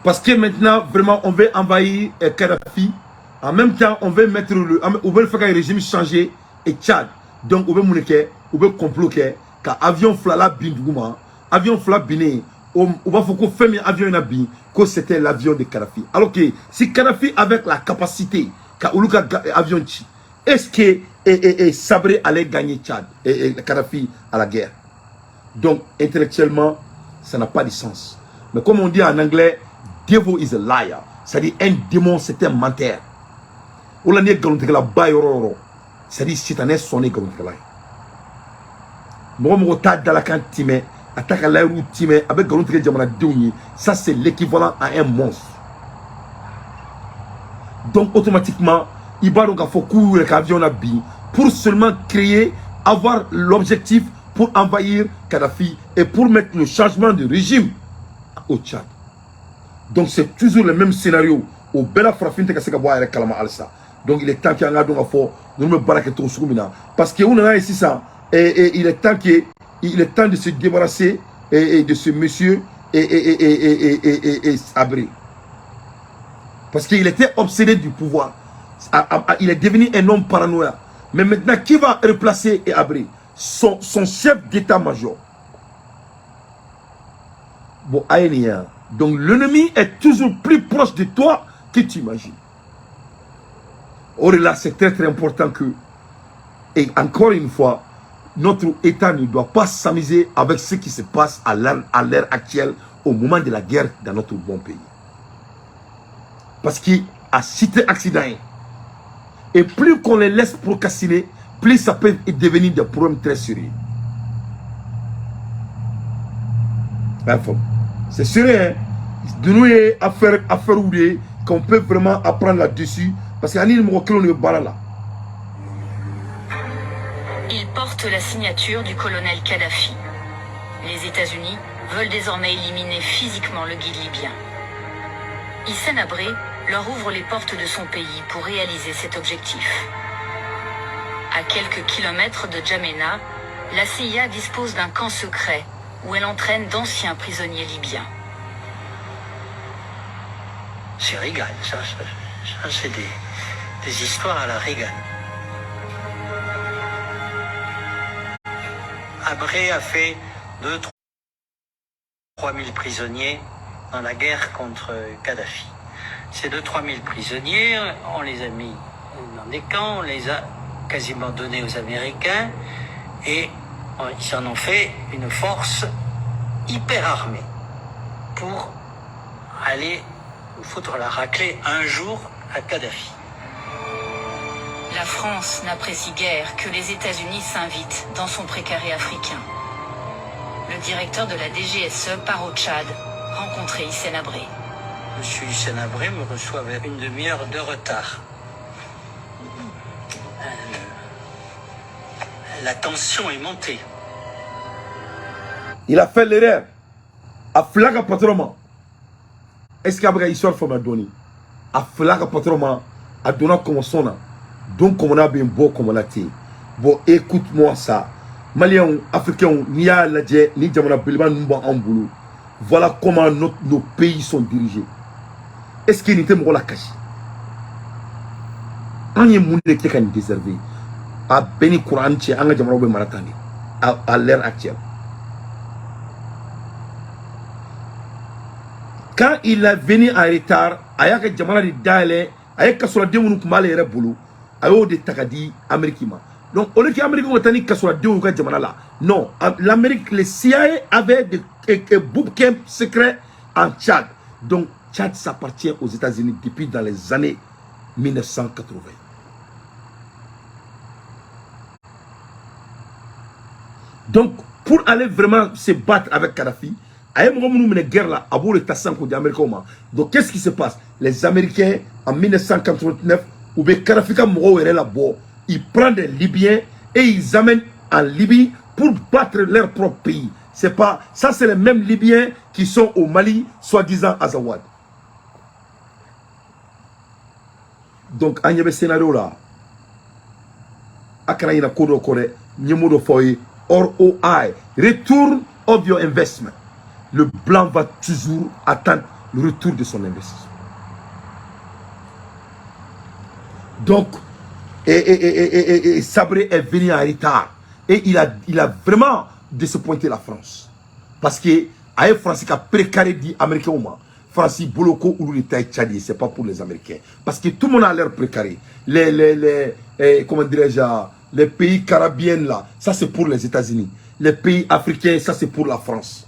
Parce que maintenant, vraiment, on veut envahir Kadhafi. En même temps, on veut mettre on veut faire un régime changer et Tchad. Donc, on veut mouniquer, on veut comploter, car avion flala bin douguma, avion flala biné, on va faut qu'on fasse un avion nabi, que c'était l'avion de Kadhafi. Alors que si Kadhafi avec la capacité, car Oluka avion chi, est-ce que Sabré allait gagner Tchad et Kadhafi à la guerre? Donc, intellectuellement, ça n'a pas de sens. Mais comme on dit en anglais, devil is a liar. C'est-à-dire, un démon, c'est un menteur. Ou la galontegala bayororo. C'est-à-dire, si tu as sonné galontegala. Moi, je suis dans la cantine, attaque à l'air ou time, avec galontegala jamana deuni. Ça, c'est l'équivalent à un monstre. Donc, automatiquement, il va donc faut courir avec l'avion pour seulement créer, avoir l'objectif pour envahir Kadhafi et pour mettre le changement de régime au Tchad. Donc c'est toujours le même scénario. Au Bela Frafin te kaseka boire avec Kalama Alsa. Donc il est temps qu'il y ait un donc fort nous me baraquer tout sur mina. Parce que on a ici ça et il est temps de se débarrasser et de ce monsieur et Sabré. Parce qu'il était obsédé du pouvoir. Il est devenu un homme paranoïa. Mais maintenant qui va replacer Abré? Son chef d'état-major. Bon, Aénia. Donc l'ennemi est toujours plus proche de toi que tu imagines. Or là, c'est très très important que, et encore une fois, notre État ne doit pas s'amuser avec ce qui se passe à l'ère actuelle, au moment de la guerre dans notre bon pays. Parce qu'il a cité accident. Et plus qu'on les laisse procrastiner, plus ça peut devenir des problèmes très sérieux. C'est sérieux, hein? De nous, affaire qu'on peut vraiment apprendre là-dessus. Parce qu'il y a une là. Il porte la signature du colonel Kadhafi. Les États-Unis veulent désormais éliminer physiquement le guide libyen. Hissène Habré leur ouvre les portes de son pays pour réaliser cet objectif. À quelques kilomètres de Djamena, la CIA dispose d'un camp secret où elle entraîne d'anciens prisonniers libyens. C'est Reagan, ça c'est des histoires à la Reagan. Habré a fait 2-3 000 prisonniers dans la guerre contre Kadhafi. Ces 2-3 000 prisonniers, on les a mis dans des camps, on les a quasiment donnés aux Américains et ils en ont fait une force hyper armée pour aller foutre la raclée un jour à Kadhafi. La France n'apprécie guère que les États-Unis s'invitent dans son précaré africain. Le directeur de la DGSE part au Tchad rencontrer Hissène Habré. Monsieur Hissène Habré me reçoit avec une demi-heure de retard. La tension est montée. Il a fait l'erreur. A flaga patroma. Est-ce qu'il y a une histoire pour me donner? A flaga patroma. A donné comme son. Donc, comme on a bien beau, comme on a été. Bon, écoute-moi ça. Maliens, Africains, ni à la djé, ni Djamana Bilban, nous en boulot. Voilà comment nos pays sont dirigés. Est-ce qu'il n'était pas la cache? On y est moulé qui est déservé. À Beni Kouran, on a Djamana Maratani. À l'ère actuelle. Quand il est venu en retard, il y a des gens qui ont été kasura denw kuma le bolo ayo de takadi américain. Donc au lieu que l'Amérique ait kasura denw ka jamana la, non, l'Amérique, le CIA avait des bootcamps secrets en Tchad. Donc Tchad s'appartient aux États-Unis depuis dans les années 1980. Donc pour aller vraiment se battre avec Kadhafi, guerre là, donc qu'est-ce qui se passe? Les Américains en 1989, ou bien Kadhafi ils prennent des Libyens et ils amènent en Libye pour battre leur propre pays. C'est pas ça, c'est les mêmes Libyens qui sont au Mali, soi-disant Azawad. Donc il y a un scénario là. Akana kodo kore, nyemodo foye, ROI, return of your investment. Le blanc va toujours attendre le retour de son investissement. Donc, Sabré est venu en retard. Et il a vraiment disappointé la France. Parce que, à la France, qui a précaré dit Américains au moins. France, Boloko ou l'État tchadien, c'est pas pour les Américains. Parce que tout le monde a l'air précaré. Comment dirais-je, les pays carabiens là, ça c'est pour les États-Unis. Les pays africains, ça c'est pour la France.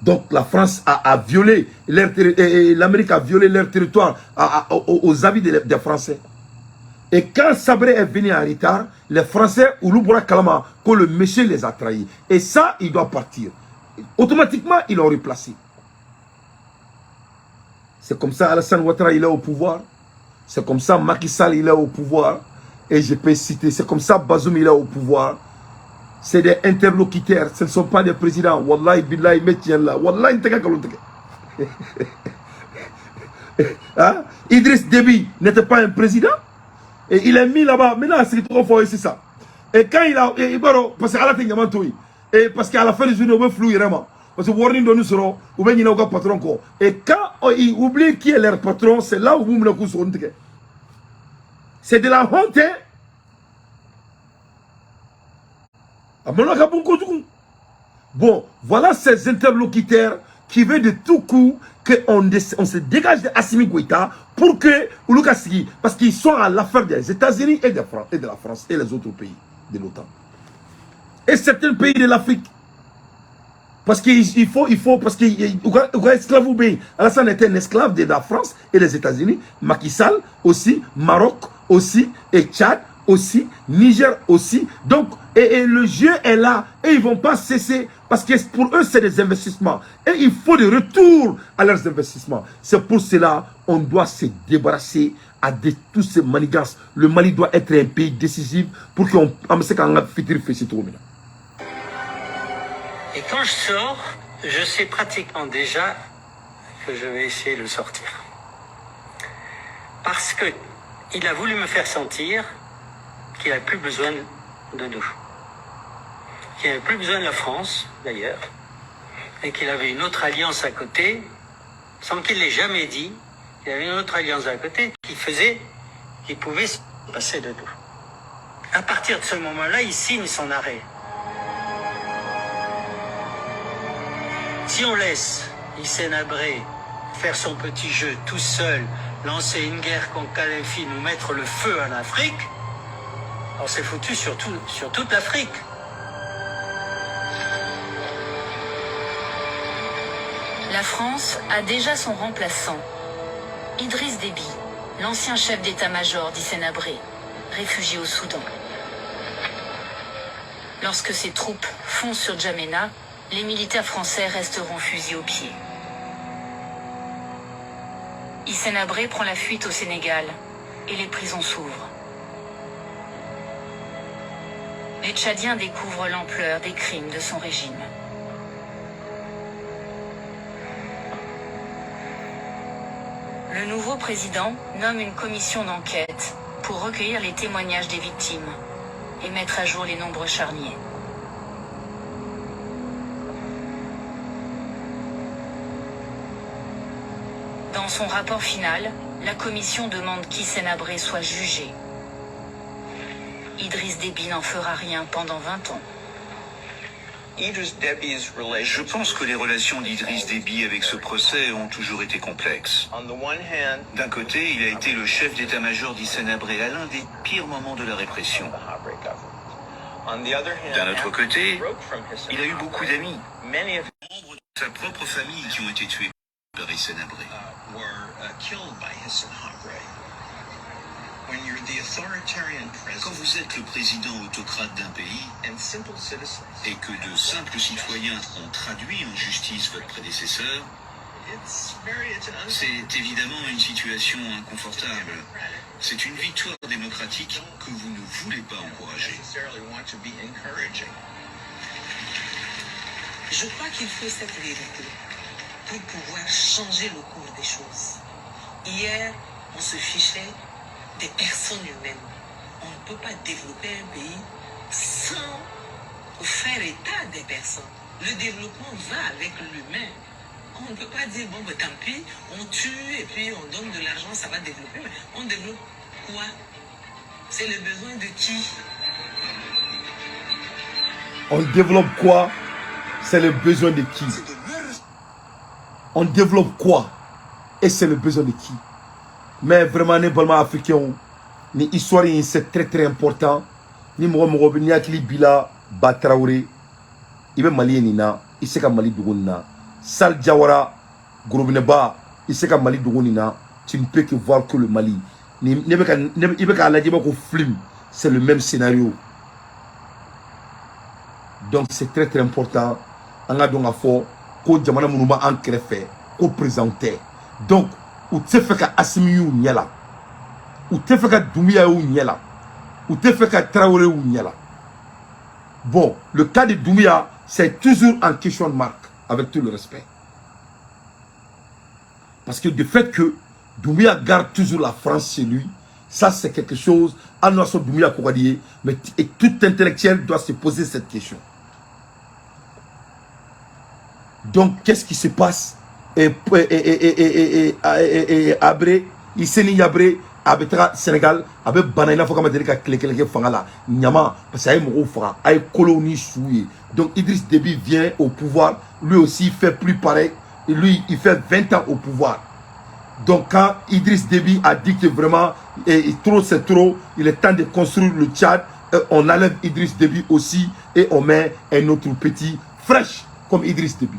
Donc la France a violé, l'Amérique a violé leur territoire aux avis des Français. Et quand Sabré est venu en retard, les Français, ou l'Ouboura Kalama, que le monsieur les a trahis. Et ça, il doit partir. Automatiquement, ils l'ont replacé. C'est comme ça Alassane Ouattara, il est au pouvoir. C'est comme ça Macky Sall, il est au pouvoir. Et je peux citer, c'est comme ça Bazoum, il est au pouvoir. C'est des interlocuteurs, ce ne sont pas des présidents. Wallahi, billahi, metien là. Wallahi, hein? Idriss Déby n'était pas un président. Et il est mis là-bas. Maintenant, c'est trop fort, c'est ça. Et quand il a. Parce qu'à la fin, et parce qu'à la fin du jour, on veut flouer vraiment. Parce que warning de nous serons, ou bien il y a un patron. Et quand ils oublient qui est leur patron, c'est là où vous me le seront. C'est de la honte. Bon, voilà ces interlocuteurs qui veulent de tout coup qu'on se dégage de Assimi Goïta pour que Oulukassi, parce qu'ils sont à l'affaire des États-Unis et de la France et les autres pays de l'OTAN. Et certains pays de l'Afrique. Parce qu'il faut, parce qu'il esclave ou bien. Alassane était un esclave de la France et des États-Unis. Macky Sall aussi, Maroc aussi, et Tchad aussi, Niger aussi. Donc, et le jeu est là. Et ils ne vont pas cesser. Parce que pour eux, c'est des investissements. Et il faut des retours à leurs investissements. C'est pour cela qu'on doit se débarrasser de tous ces manigances. Le Mali doit être un pays décisif pour qu'on puisse faire tout. Et quand je sors, je sais pratiquement déjà que je vais essayer de le sortir. Parce que il a voulu me faire sentir qu'il n'avait plus besoin de nous. Qu'il n'avait plus besoin de la France, d'ailleurs. Et qu'il avait une autre alliance à côté, sans qu'il ne l'ait jamais dit. Il y avait une autre alliance à côté qui faisait, qui pouvait se passer de nous. À partir de ce moment-là, il signe son arrêt. Si on laisse Hissène Habré faire son petit jeu tout seul, lancer une guerre contre Kadhafi, nous mettre le feu en Afrique, alors c'est foutu sur toute l'Afrique. La France a déjà son remplaçant, Idriss Déby, l'ancien chef d'état-major d'Hissène Habré, réfugié au Soudan. Lorsque ses troupes foncent sur Djamena, les militaires français resteront fusillés aux pieds. Hissène Habré prend la fuite au Sénégal et les prisons s'ouvrent. Les Tchadiens découvrent l'ampleur des crimes de son régime. Le nouveau président nomme une commission d'enquête pour recueillir les témoignages des victimes et mettre à jour les nombreux charniers. Dans son rapport final, la commission demande qu'Hissène Habré soit jugé. Idriss Déby n'en fera rien pendant 20 ans. Je pense que les relations d'Idriss Déby avec ce procès ont toujours été complexes. D'un côté, il a été le chef d'état-major d'Hissène Habré à l'un des pires moments de la répression. D'un autre côté, il a eu beaucoup d'amis, membres de sa propre famille qui ont été tués par Hissène Habré. Quand vous êtes le président autocrate d'un pays et que de simples citoyens ont traduit en justice votre prédécesseur, c'est évidemment une situation inconfortable. C'est une victoire démocratique que vous ne voulez pas encourager. Je crois qu'il faut cette vérité pour pouvoir changer le cours des choses. Hier, on se fichait des personnes humaines. On ne peut pas développer un pays sans faire état des personnes. Le développement va avec l'humain. On ne peut pas dire, bon, ben, tant pis, on tue et puis on donne de l'argent, ça va développer. Mais on développe quoi? C'est le besoin de qui? On développe quoi? C'est le besoin de qui? On développe quoi? Et c'est le besoin de qui? Mais vraiment, les Balma africains, les histoires, c'est très très important. Ni Mogo ni Akili Bila, Batraoré, il va Mali Nina, il sait qu'à Mali Dougouna, Sal Diawara, Grobineba, il sait qu'à Mali Dougouna, tu ne peux que voir que le Mali. C'est le même scénario. Donc c'est très très important. On a donc à faire que Jamana Mounouma en crève, qu'on présentait. Donc, ou te fait qu'à Assimi ou Niala, ou te fait qu'à Doumbia ou Niala, ou te fait qu'à Traoré ou Niala. Bon, le cas de Doumbia, c'est toujours en question de marque, avec tout le respect. Parce que le fait que Doumbia garde toujours la France chez lui, ça c'est quelque chose, à notre Doumbia Kouradie, mais et tout intellectuel doit se poser cette question. Donc, qu'est-ce qui se passe? Abré, Iseni Yabré, Abetra Sénégal, Abe Banaïna Fokamadrika Kleke Fangala, Nyama, parce qu'il y a un Fara, il y a une colonie souillée. Donc Idriss Déby vient au pouvoir, lui aussi fait plus pareil, et lui il fait 20 ans au pouvoir. Donc quand Idriss Déby a dit que vraiment, trop c'est trop, il est temps de construire le Tchad, on enlève Idriss Déby aussi, et on met un autre petit fraîche comme Idriss Déby.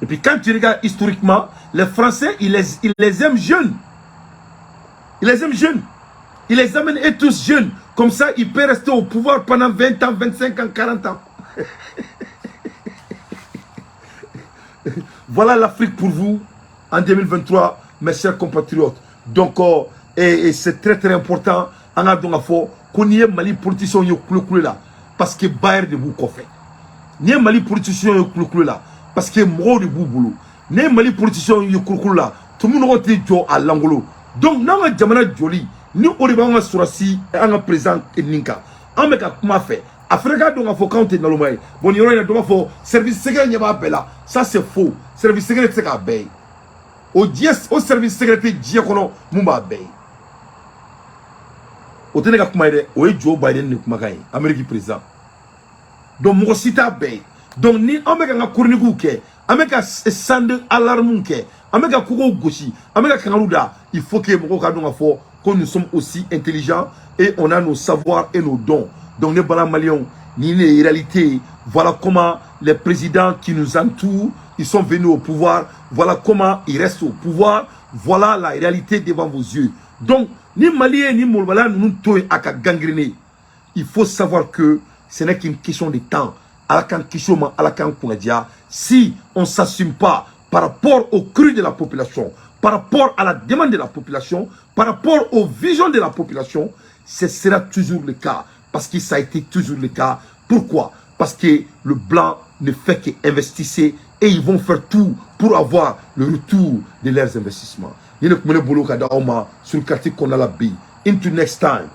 Et puis quand tu regardes historiquement, les Français, ils les aiment jeunes. Ils les aiment jeunes. Ils les amènent et tous jeunes. Comme ça, ils peuvent rester au pouvoir pendant 20 ans, 25 ans, 40 ans. Voilà l'Afrique pour vous en 2023, mes chers compatriotes. Donc, c'est très très important. On a donc à faire qu'on y ait Mali politicien là. Parce que Bayer de vous fait. Ni Mali politicien là. Parce que moi de boulot. Né Mali politicien là, tout le monde est à l'angolo. Donc dans la jamana joli, nous on va sorasi un président Ninka. On met comment faire. Africa donc faut compter dans le monde. Bon il y a donc faut service secret n'y va pas là. Ça c'est faux. Service secret c'est qu'à bay. Au service secret dia kono mumba bay. Au tenega kuma ide o Joe Biden ne kuma kai Amérique président. Donc mo sita bay. Donc ni ameka nga kurniku ke ameka sande alarme ke ameka kuko goshi ameka kangaluda il faut que moko ka donga fo que nous sommes aussi intelligents et on a nos savoirs et nos dons. Donc les bala maliens ni les réalités, voilà comment les présidents qui nous entourent ils sont venus au pouvoir, voilà comment ils restent au pouvoir, voilà la réalité devant vos yeux. Donc ni Maliens ni Molbala nous toy aka gangrené. Il faut savoir que ce n'est qu'une question de temps. Si on ne s'assume pas par rapport au cru de la population, par rapport à la demande de la population, par rapport aux visions de la population, ce sera toujours le cas. Parce que ça a été toujours le cas. Pourquoi? Parce que le blanc ne fait qu'investir et ils vont faire tout pour avoir le retour de leurs investissements. Into next time.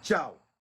Ciao.